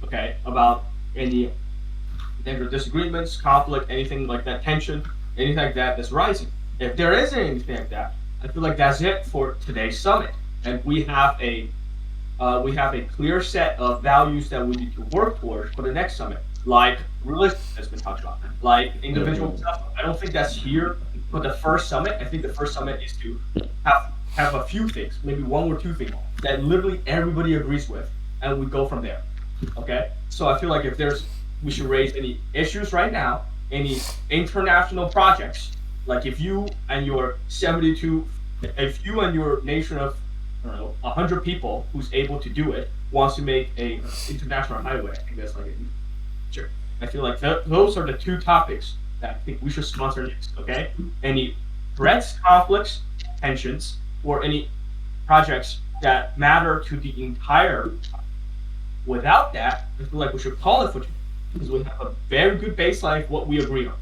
Okay. About any disagreements, conflict, anything like that, tension, anything like that that's rising. If there is anything like that, I feel like that's it for today's summit, and we have a clear set of values that we need to work towards for the next summit, like religion has been talked about, like individual stuff. I don't think that's here for the first summit. I think the first summit is to have a few things, maybe 1 or 2 things that literally everybody agrees with, and we go from there. Okay, so I feel like we should raise any issues right now, any international projects, like if you and your nation of, I don't know, 100 people who's able to do it wants to make a international highway, I guess, like, sure. I feel like those are the two topics that I think we should sponsor next, okay? Any threats, conflicts, tensions, or any projects that matter to the entire. Without that, I feel like we should call it for today, because we have a very good baseline of what we agree on.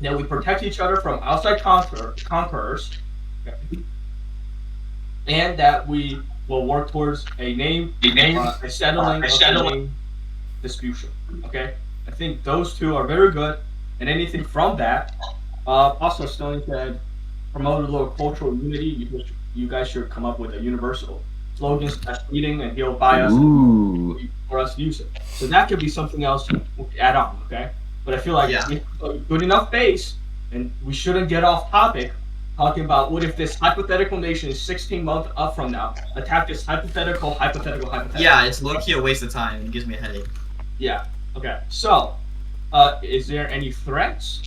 That we protect each other from outside conquerors, and that we will work towards a settling of the name disputation. Okay, I think those two are very good, and anything from that. Also, Stony said, promote a little cultural unity. You guys should come up with a universal slogans that's reading, and he'll buy us for us to use it. So that could be something else we could add on. Okay, but I feel like we have a good enough base, and we shouldn't get off topic. Talking about what if this hypothetical nation is 16 months up from now attack this hypothetical. Yeah, it's low-key a waste of time. It gives me a headache. Yeah. Okay. So, is there any threats?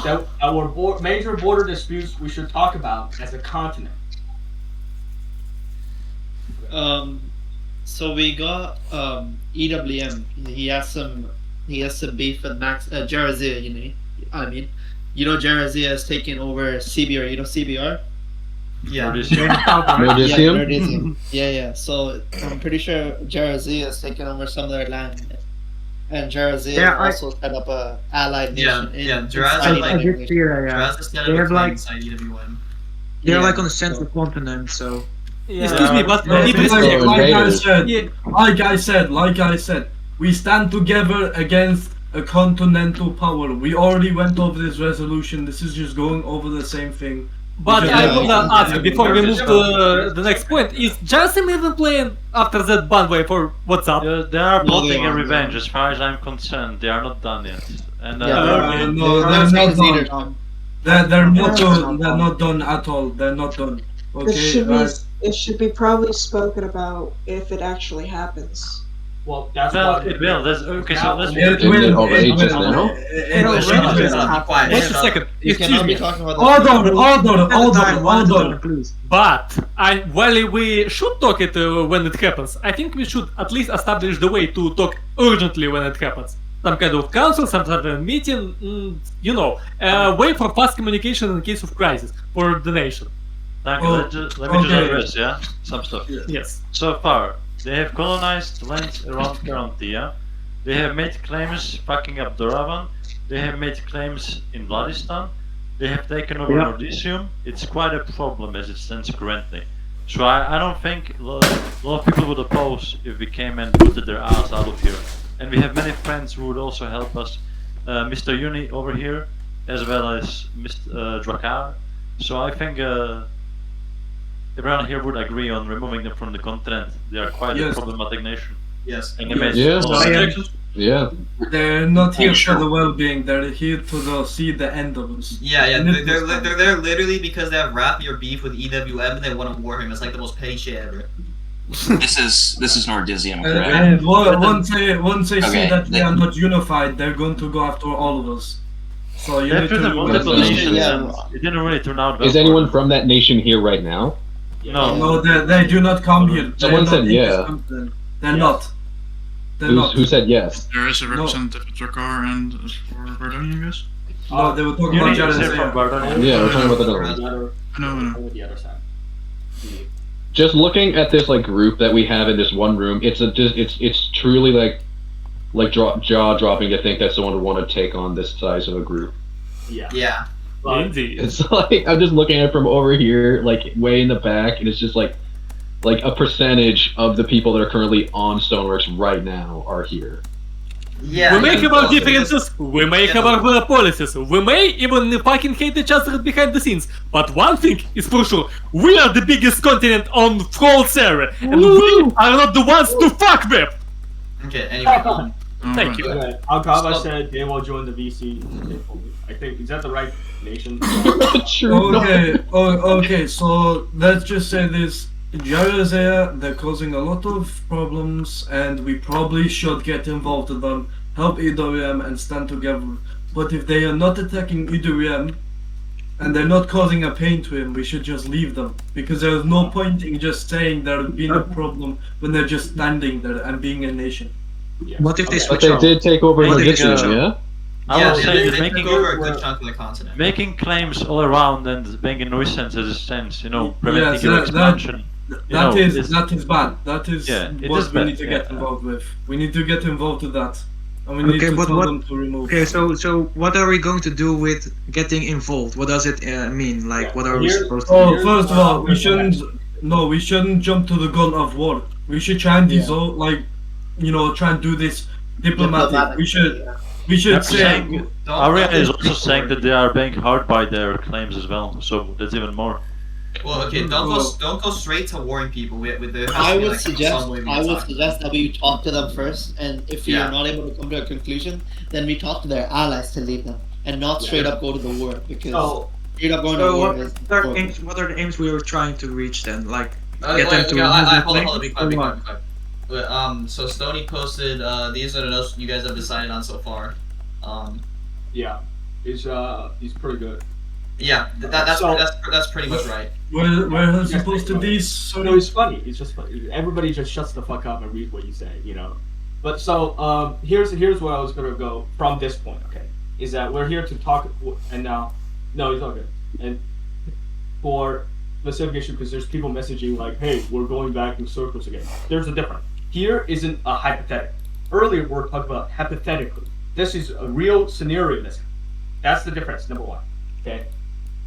That our major border disputes we should talk about as a continent? So we got EWM. He has some beef with Max Jarazia. Jarazia is taking over CBR. You know CBR? Yeah. Nerdisium. Yeah. So I'm pretty sure Jarazia is taking over some of their land, and Jarazia also set up a allied nation. Jarazia They have like inside EWM. they're like on the central continent, so. Excuse me, but like I said, we stand together against a continental power. We already went over this resolution. This is just going over the same thing. But I wanna ask before we move to the next point: is Justin even playing after that ban wave or what's up? They are plotting a revenge, as far as I'm concerned. They are not done yet. And they're not done. They're not done at all. They're not done. Okay. It should be probably spoken about if it actually happens. Well, that's it will. Okay, so let's. Wait a second. Excuse me. Hold on. Please. But while we should talk it when it happens, I think we should at least establish the way to talk urgently when it happens. Some kind of council, some sort of meeting, way for fast communication in case of crisis for the nation. Let me just address, some stuff. Yes. So far, they have colonized lands around Unsouthia. They have made claims backing up Doravan. They have made claims in Vladistan. They have taken over Nordisium. It's quite a problem as it stands currently. So I don't think a lot of people would oppose if we came and booted their ass out of here. And we have many friends who would also help us. Mr. Uni over here, as well as Mr. Drakar. So I think everyone here would agree on removing them from the continent. They are quite a problematic nation. Yes. And They're not here for the well-being. They're here to see the end of us. Yeah. They're there literally because they have rapier beef with EWM and they want to war him. It's like the most petty shit ever. This is Nordisium, correct? And once they see that we are not unified, they're going to go after all of us. So you need to. It didn't really turn out. Is anyone from that nation here right now? No, they do not come here. Someone said yeah. They're not. Who said yes? There is a representative of Drakar and for Bardonia, I guess. No, they were talking about Jarazia. Yeah, we're talking about the No. The other side. Just looking at this group that we have in this one room, it's truly jaw dropping to think that someone would want to take on this size of a group. Yeah. Indeed. It's I'm just looking at it from over here, way in the back, and it's just like a percentage of the people that are currently on Stoneworks right now are here. We may have our differences, we may have our policies, we may even fucking hate each other behind the scenes, but one thing is for sure, we are the biggest continent on whole server, and we are not the ones to fuck with! Okay, anyway. Thank you. Alcaba said they will join the VC. I think, is that the right nation? Okay, so let's just say this. Jarazia, they're causing a lot of problems, and we probably should get involved with them help EWM and stand together. But if they are not attacking EWM and they're not causing a pain to him, we should just leave them. Because there's no point in just saying there's been a problem when they're just standing there and being a nation. What if they But switch they out? did take over What if they Odysseum, switch out? yeah? I would say they that took over a good chunk of the continent. making claims all around and being a nuisance is a sense, preventing Yes, your that- expansion. That is bad. That is Yeah, it what is we bad, need to get yeah. involved with. We need to get involved with that. And we need Okay, to but tell what? them to remove. Okay, so what are we going to do with getting involved? What does it mean? Like, what are we supposed to do? Oh, first of all, we shouldn't jump to the gun of war. We should try and dissolve, try and do this diplomatic. We should say. saying, Aria is also saying that they are being hurt by their claims as well, so that's even more. Well, okay, don't go straight to warring people. There has to I be, would like, suggest some way we can talk. that we talk to them first, and if we Yeah. are not able to come to a conclusion, then we talk to their allies to lead them, and not straight up go to the war, because straight up going to So war what is are, aims, what are the aims we were trying to reach then? Like, Hold get them to remove on, the hold on, flag? be quiet, be quiet, be quiet. But, so Stony posted, these are the notes you guys have decided on so far. Yeah, he's pretty good. Yeah, that's pretty much right. Where has he posted these? No, it's funny. It's just funny. Everybody just shuts the fuck up and read what you say, But so here's where I was gonna go from this point. Okay, is that we're here to talk, and now, no, it's all good. And for specific issue, because there's people messaging like, "Hey, we're going back in circles again." There's a difference. Here isn't a hypothetical. Earlier we were talking about hypothetically. This is a real scenario. That's the difference. Number one. Okay.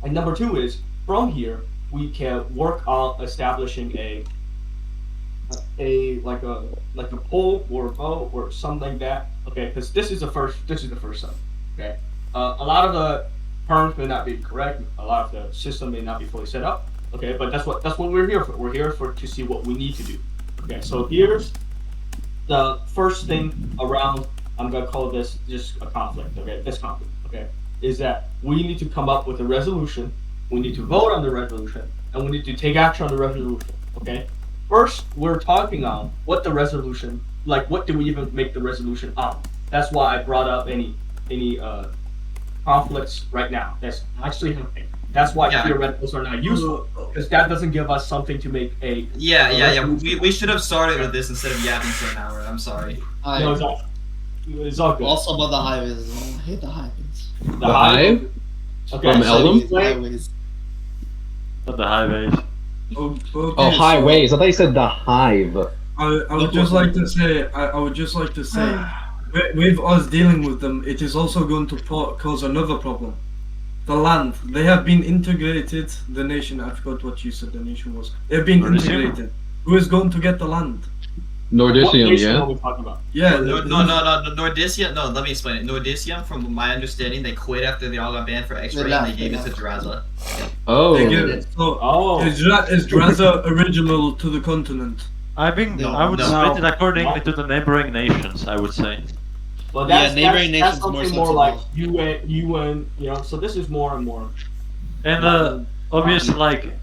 And number two is, from here, we can work on establishing a pole or a bow or something like that. Okay, because this is the first step. Okay, a lot of the terms may not be correct. A lot of the system may not be fully set up. Okay, but that's what we're here for. We're here to see what we need to do. Okay, so here's the first thing around. I'm gonna call this just a conflict. Okay, this conflict. Okay, is that we need to come up with a resolution. We need to vote on the resolution, and we need to take action on the resolution. Okay. First, we're talking on what the resolution, like what do we even make the resolution on? That's why I brought up any conflicts right now. That's actually happening. That's why theoreticals are not useful, because that doesn't give us something to make a. Yeah. We should have started with this instead of yapping for an hour. I'm sorry. No, it's all good. Also about the highways as well. I hate the highways. The hive? Okay, from Eldom? Highways. Not the highways. Oh, highways. I thought you said the hive. I would just like to say, with us dealing with them, it is also going to cause another problem. The land. They have been integrated. The nation. I forgot what you said. The nation was. They've been integrated. Who is going to get the land? Nordicium, yeah? What are we talking about? Yeah. No. Nordicium. No, let me explain it. Nordicium, from my understanding, they quit after they all got banned for X-ray, and they gave it to Draza. Oh. Is Draza original to the continent? I think I would split it accordingly to the neighboring nations. I would say. Well, that's nations something more like UN. So this is more and more. And obviously, like,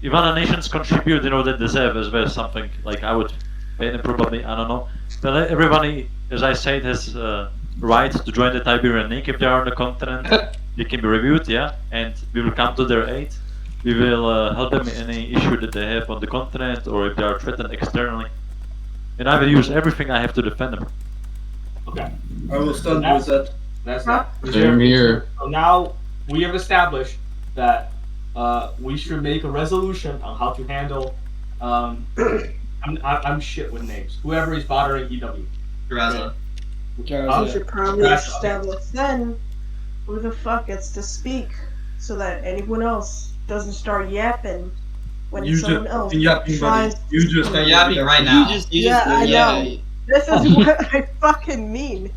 if other nations contribute, they deserve as well something. Like I would. And probably, I don't know. But everybody, as I said, has right to join the Tiberian League if they are on the continent. They can be reviewed, yeah, and we will come to their aid. We will help them in any issue that they have on the continent, or if they are threatened externally. And I will use everything I have to defend them. Okay. I will stand with that. That's that. Same here. So now we have established that we should make a resolution on how to handle. I'm shit with names. Whoever is bothering EW. Draza. We should probably establish then who the fuck gets to speak, so that anyone else doesn't start yapping when someone else tries. You just start yapping right now. I know. This is what I fucking mean.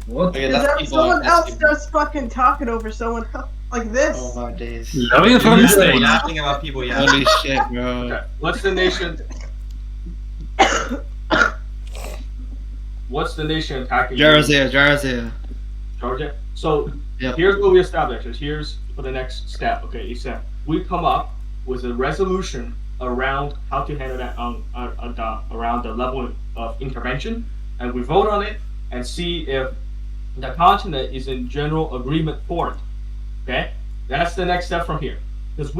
What? Because if someone else starts fucking talking over someone else like this. Oh my days. Loving from the stage. Laughing about people, yeah. Holy shit, bro. Okay. What's the nation attacking? Jarazia. Georgia. So here's what we established. Here's for the next step. Okay, you said we come up with a resolution around how to handle that around the level of intervention. and we vote on it and see if the continent is in general agreement for it. Okay, that's the next step from here. Because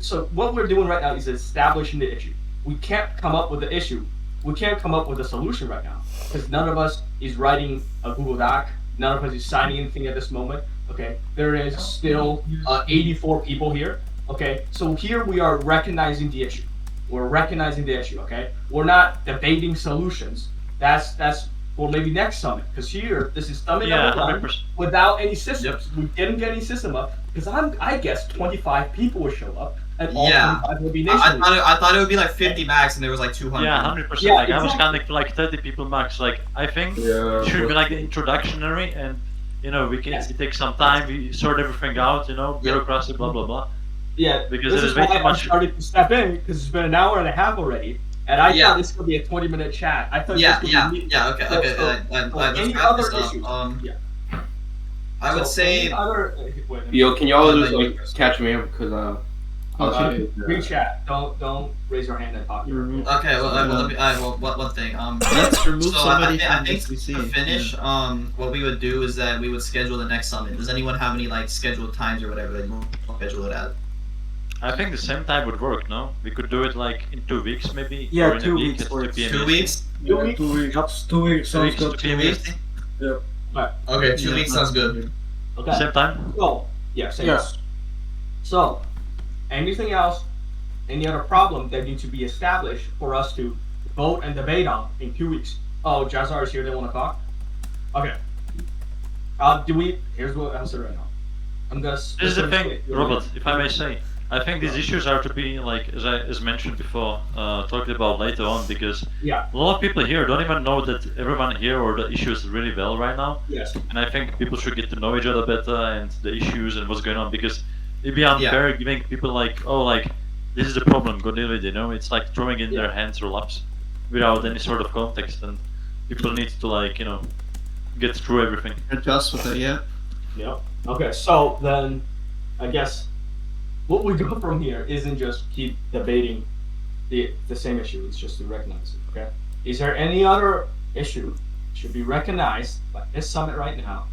so what we're doing right now is establishing the issue. We can't come up with the issue. We can't come up with a solution right now because none of us is writing a Google Doc. None of us is signing anything at this moment. Okay, there is still 84 people here. Okay, so here we are recognizing the issue. We're recognizing the issue. Okay, we're not debating solutions. That's for maybe next summit. Because here, this is summit number 1 without any systems. We didn't get any system up because I guess 25 people will show up. And all 25 will be nation. I thought it would be like 50 max, and there was like 200. Yeah, 100%. Like I was counting like 30 people max. Like I think it should be like the introductory, and we take some time, we sort everything out, bureaucracy, blah blah blah. Yeah, because this it is way why too much. I started to step in because it's been an hour and a half already, and I thought this would be a 20-minute chat. I thought Okay. any Let's wrap other this up. issues? I would say. Yo, can y'all just like catch me up because Green chat. Don't raise your hand and talk. Okay, one thing. Let's remove so somebody I from think SBC. to finish, what we would do is that we would schedule the next summit. Does anyone have any like scheduled times or whatever that you want to schedule it at? I think the same time would work. No, we could do it like in 2 weeks, maybe. Yeah, or in 2 a week weeks at works. 2 p.m. 2 weeks? 2 weeks. 2 weeks. 2 weeks sounds good. 2 weeks. Yeah. Okay, 2 weeks sounds good. Okay. Same time. So same. Yes. So, anything else? Any other problem that need to be established for us to vote and debate on in 2 weeks? Oh, Jazzar is here. They want to talk. Okay. Here's what I'll say right now. I'm gonna. This is the thing, Robert. If I may say, I think these issues are to be like, as mentioned before, talked about later on, because a lot of people here don't even know that everyone here or the issues really well right now. Yes. And I think people should get to know each other better and the issues and what's going on, because it'd be unfair giving people like, this is the problem, go deal with it. It's like throwing in their hands or laps without any sort of context, and people need to like get through everything. Adjust with it, yeah. Yeah. Okay. So then, I guess what we go from here isn't just keep debating the same issue. It's just to recognize it. Okay. Is there any other issue should be recognized like this summit right now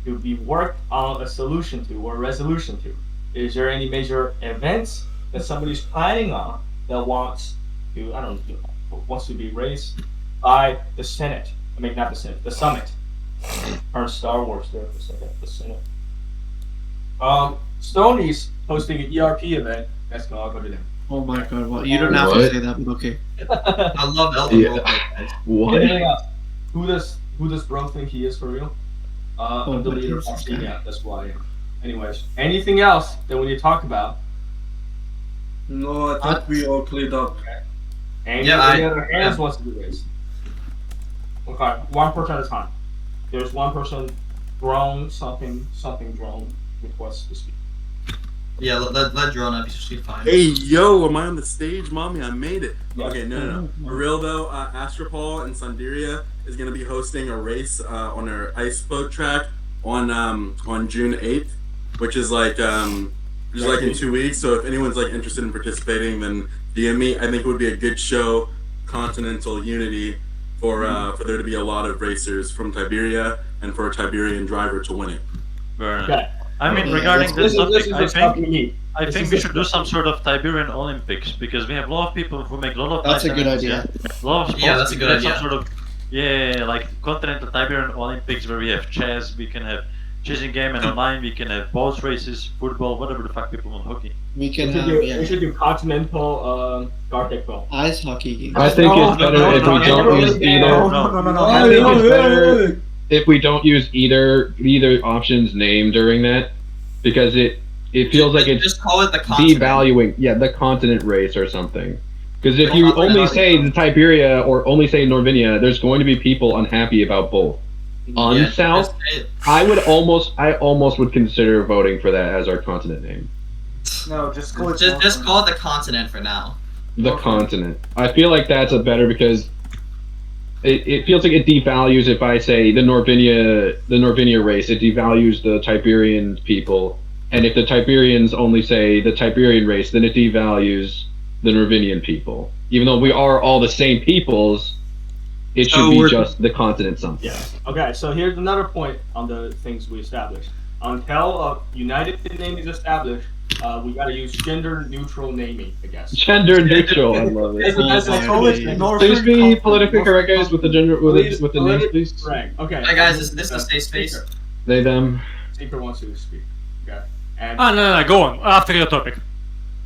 to be worked on a solution to or a resolution to? Is there any major events that somebody's planning on that wants to be raised by the Senate? I mean, not the Senate, the summit. Turn Star Wars there for a second. The Senate. Stoney's hosting an ERP event. That's gonna all go to them. Oh my god! Well, you don't have to say that, but okay. I love Elder Roleplay. What? Anything else? Who does bro think he is for real? I'm the leader of Unsouthia. That's why I am. Anyways, anything else that we need to talk about? No, I think we all cleared up. Any other hands wants to be raised? Okay, one person at a time. There's one person, drone, something drone, requests to speak. Yeah, let drone up. She's fine. Hey, yo, am I on the stage, mommy? I made it. Yeah. Okay, no. For real though, Astropol and Sandiria is gonna be hosting a race on their ice boat track on June 8th, which is like just like in 2 weeks. So if anyone's like interested in participating, then DM me. I think it would be a good show, continental unity, for there to be a lot of racers from Tiberia and for a Tiberian driver to win it. Okay. I mean, regarding this topic, I think we should do this. some sort of Tiberian Olympics, because we have a lot of people who make a lot of. That's a good nice idea. A lot of sports. Yeah, that's a good We have idea. Some sort of, like continental Tiberian Olympics where we have chess, we can have chasing game, and online we can have boat races, football, whatever the fuck people want, hockey. We can We should do continental Gartic ball. ice hockey. I think it's better if we don't use either. I think it's better if we don't use either option's name during that, because it feels like it's just call it the continent. devaluing the continent race or something. Because if you only say the Tiberia or only say Norvinia, there's going to be people unhappy about both. Unsouth, I almost would consider voting for that as our continent name. No, just call it. Just call it the continent for now. The continent. I feel like that's a better, because it feels like it devalues if I say the Norvinia race. It devalues the Tiberian people, and if the Tiberians only say the Tiberian race, then it devalues the Norvinian people. Even though we are all the same peoples, It should be just the continent something. Yeah. Okay, so here's another point on the things we established. Until a united name is established, we gotta use gender-neutral naming, I guess. Gender neutral, I love it. Please be politically correct, guys, with the gender with the names, please. Correct. Okay. Hey guys, this is a safe space. They them. Seeker wants you to speak. Okay. And No, go on. After your topic.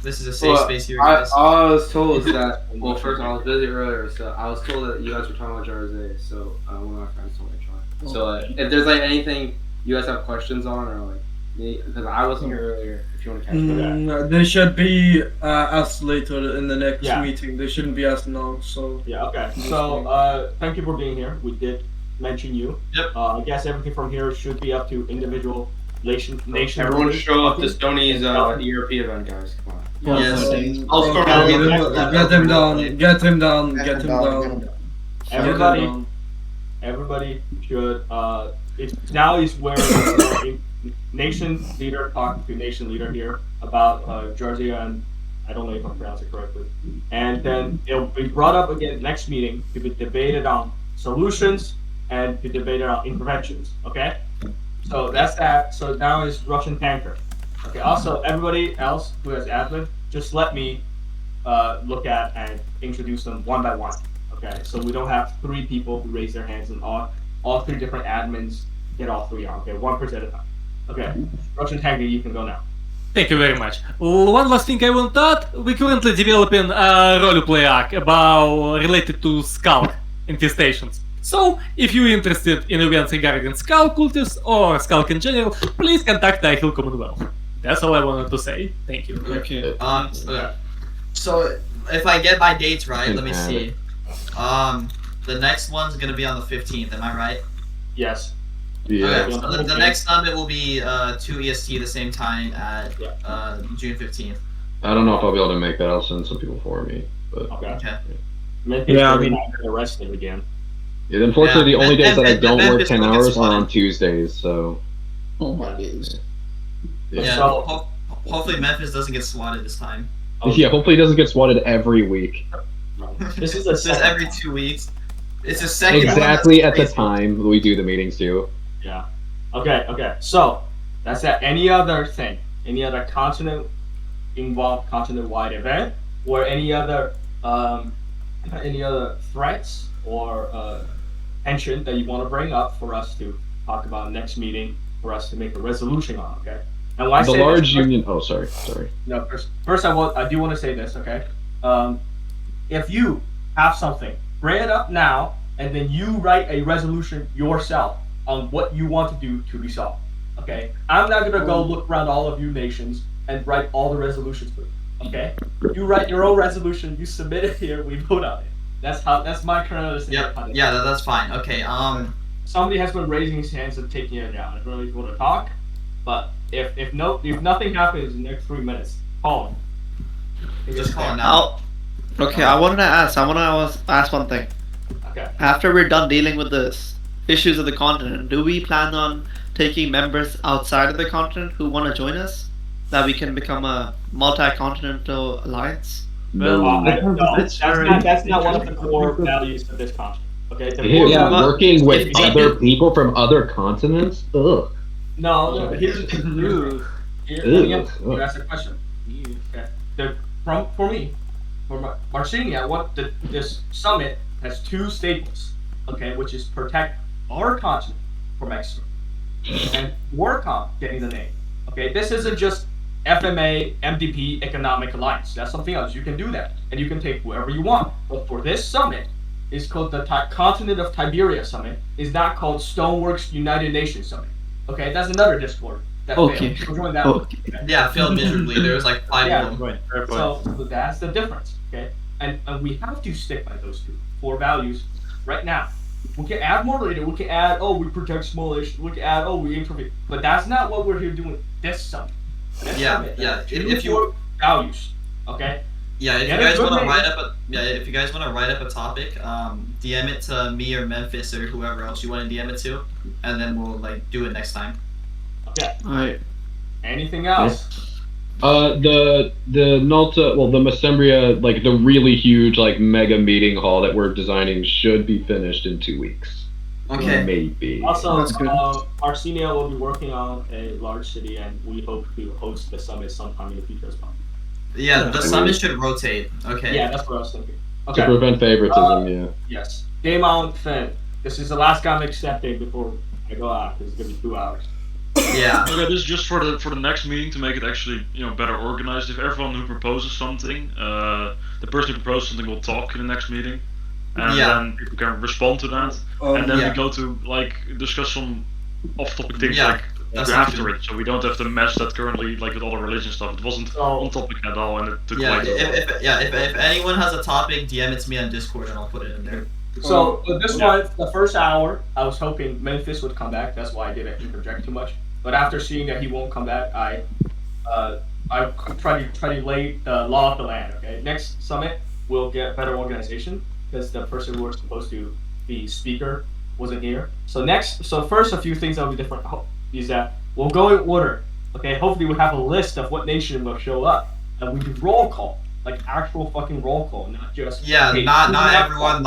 This is a safe space here, guys. All I was told is that, well, first I was busy earlier, so I was told that you guys were talking about Jarzay, so one of my friends told me to try. So if there's like anything you guys have questions on, or like, because I wasn't here earlier, if you want to catch me. They should be asked later in the next meeting. They shouldn't be asked now. So yeah, okay. So thank you for being here. We did mention you. Yep. I guess everything from here should be up to individual nation. Everyone show up to Stoney's ERP event, guys. Come on. yes, I'll start. get him down. Get him down. Get him down. Everybody should. Now is where nation leader talk to nation leader here about Jersey, and I don't know if I'm pronouncing it correctly. And then it'll be brought up again next meeting to be debated on solutions and to debate on interventions. Okay, so that's that. So now is Russian tanker. Okay. Also, everybody else who has admin, just let me look at and introduce them one by one. Okay, so we don't have 3 people who raise their hands and all 3 different admins get all 3 on. Okay, 1 person at a time. Okay, Russian tanker, you can go now. Thank you very much. One last thing I want to add, we're currently developing a roleplay arc related to Skulk infestations. So, if you're interested in events regarding Skull cultists or Skulk in general, please contact Tyahil Commonwealth. That's all I wanted to say. Thank you. Okay. So if I get my dates right, let me see. The next one's gonna be on the 15th. Am I right? Yes. Yeah. Okay, so the next summit will be 2 EST the same time at June 15th. I don't know if I'll be able to make that. I'll send some people for me. But Okay. Yeah, I mean, I'm gonna arrest him again. yeah, unfortunately, the only days that I don't work Memphis 10 will get hours are spotted. on Tuesdays. So Oh my days. Yeah. So- Hopefully Memphis doesn't get swatted this time. yeah, hopefully it doesn't get swatted every week. This is a It's just every 2 weeks. It's a second one Exactly that's at the crazy. time we do the meetings too. Yeah. Okay. So that's that. Any other thing? Any other continent-involved, continent-wide event, or any other threats or tension that you want to bring up for us to talk about next meeting for us to make a resolution on? Okay. And when I The say large this, union. Oh, sorry. No, first I do want to say this. Okay. If you have something, bring it up now, and then you write a resolution yourself on what you want to do to be solved. Okay? I'm not gonna go look around all of you nations and write all the resolutions for you. Okay? You write your own resolution, you submit it here, we vote on it. That's my current understanding. Yeah, that's fine. Okay. Somebody has been raising his hands and taking it down. I don't know if you want to talk, but if nothing happens in the next 3 minutes, call him. Just call him now. Okay, I want to ask one thing. Okay. After we're done dealing with the issues of the continent, do we plan on taking members outside of the continent who want to join us? That we can become a multi-continental alliance? That's not one of the core values of this continent. Okay. Ew, working with other people from other continents. Ugh. No. Here's you asked a question. Okay. For Marcinia, this summit has 2 staples. Okay, which is protect our continent from external and work on getting the name. Okay, this isn't just FMA, MDP, Economic Alliance. That's something else. You can do that, and you can take whoever you want. But for this summit, it's called the Continent of Tiberia Summit. It's not called Stoneworks United Nations Summit. Okay, that's another Discord. That failed. So join that one. Okay. Yeah, failed miserably. There was like 5 of them. Right. So that's the difference. Okay, and we have to stick by those 2 core values right now. We can add more later. We can add, we protect small issues. We can add, we intervene. But that's not what we're here doing this summit. Yeah. If you values, okay. Yeah, if you guys want to write up a topic, DM it to me or Memphis or whoever else you want to DM it to, and then we'll do it next time. Okay. Alright. Anything else? The the Mesembria, like the really huge, like mega meeting hall that we're designing should be finished in 2 weeks. Okay. Maybe. Also, Arsenio will be working on a large city, and we hope to host the summit sometime in the future as well. Yeah, the summit should rotate. Okay. Yeah, that's what I was thinking. To Okay. prevent favoritism, yeah. Yes. Game on, Finn. This is the last game accepted before I go out. This is gonna be 2 hours. Yeah. Okay, this is just for the next meeting to make it actually better organized. If everyone who proposes something, the person who proposes something will talk in the next meeting, and then people can respond to that, and then we go to like discuss some off-topic things like after it, so we don't have to mess that currently like with all the religion stuff. It wasn't on topic at all, and it took Yeah. quite a while. If anyone has a topic, DM it to me on Discord, and I'll put it in there. So this one, the first hour, I was hoping Memphis would come back. That's why I didn't interject too much. But after seeing that he won't come back, I try to lay the law of the land. Okay, next summit we'll get better organization because the person who was supposed to be speaker wasn't here. So first a few things that will be different is that we'll go in order. Okay, hopefully we have a list of what nation will show up, and we do roll call, like actual fucking roll call, not just not everyone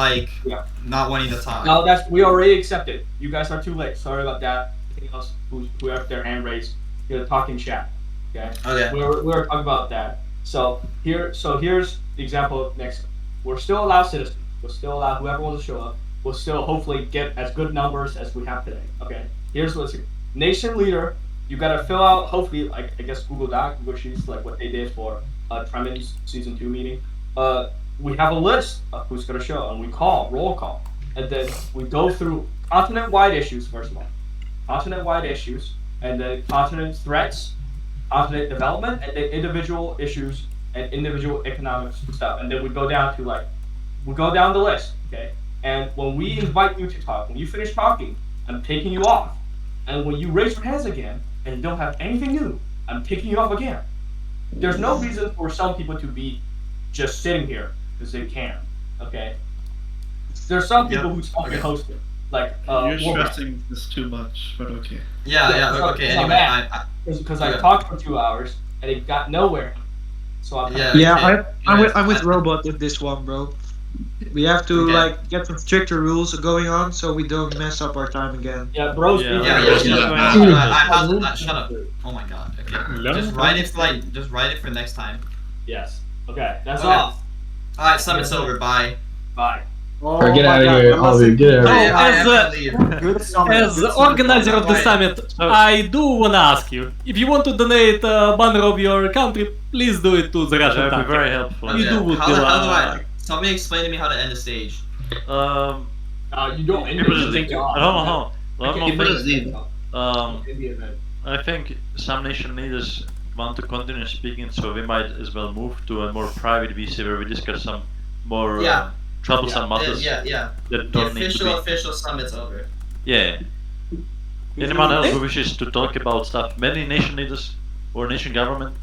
not wanting to talk. No, we already accepted. You guys are too late. Sorry about that. Anything else? Who have their hand raised? Talking chat. Okay. Okay. We're talking about that. So here's the example. Next, we're still allowed citizens. We'll still allow whoever wants to show up. We'll still hopefully get as good numbers as we have today. Okay. Here's what's here. Nation leader. You gotta fill out. Hopefully, I guess Google Doc, Google Sheets, like what they did for Tremon's season 2 meeting. We have a list of who's gonna show, and we roll call, and then we go through continent-wide issues first of all. Continent-wide issues, and then continent threats, continent development, and then individual issues and individual economic stuff. And then we go down the list, okay? And when we invite you to talk, when you finish talking, I'm taking you off. And when you raise your hands again and you don't have anything new, I'm taking you off again. There's no reason for some people to be just sitting here because they can, okay? There's some people who's fucking hosting. Like, you're stressing this too much, but okay. Okay. Anyway, because I talked for 2 hours and it got nowhere. So I'm with Robot with this one, bro. We have to get some stricter rules going on so we don't mess up our time again. Yeah, bros. Shut up. Oh my god. Okay. Just write it for next time. Yes. Okay. That's all. Alright, summit's over. Bye. Bye. Get out of here, Ollie. Get out of here. As the organizer of the summit, I do wanna ask you, if you want to donate a banner of your country, please do it to the Russian That would tank. be very helpful. You do would How do I? Somebody explain to me how to end the stage. You don't end the stage. I think some nation leaders want to continue speaking, so we might as well move to a more private VC where we discuss some more troublesome matters. That don't need to be. Official summit's over. Yeah. Anyone else who wishes to talk about stuff? Many nation leaders or nation government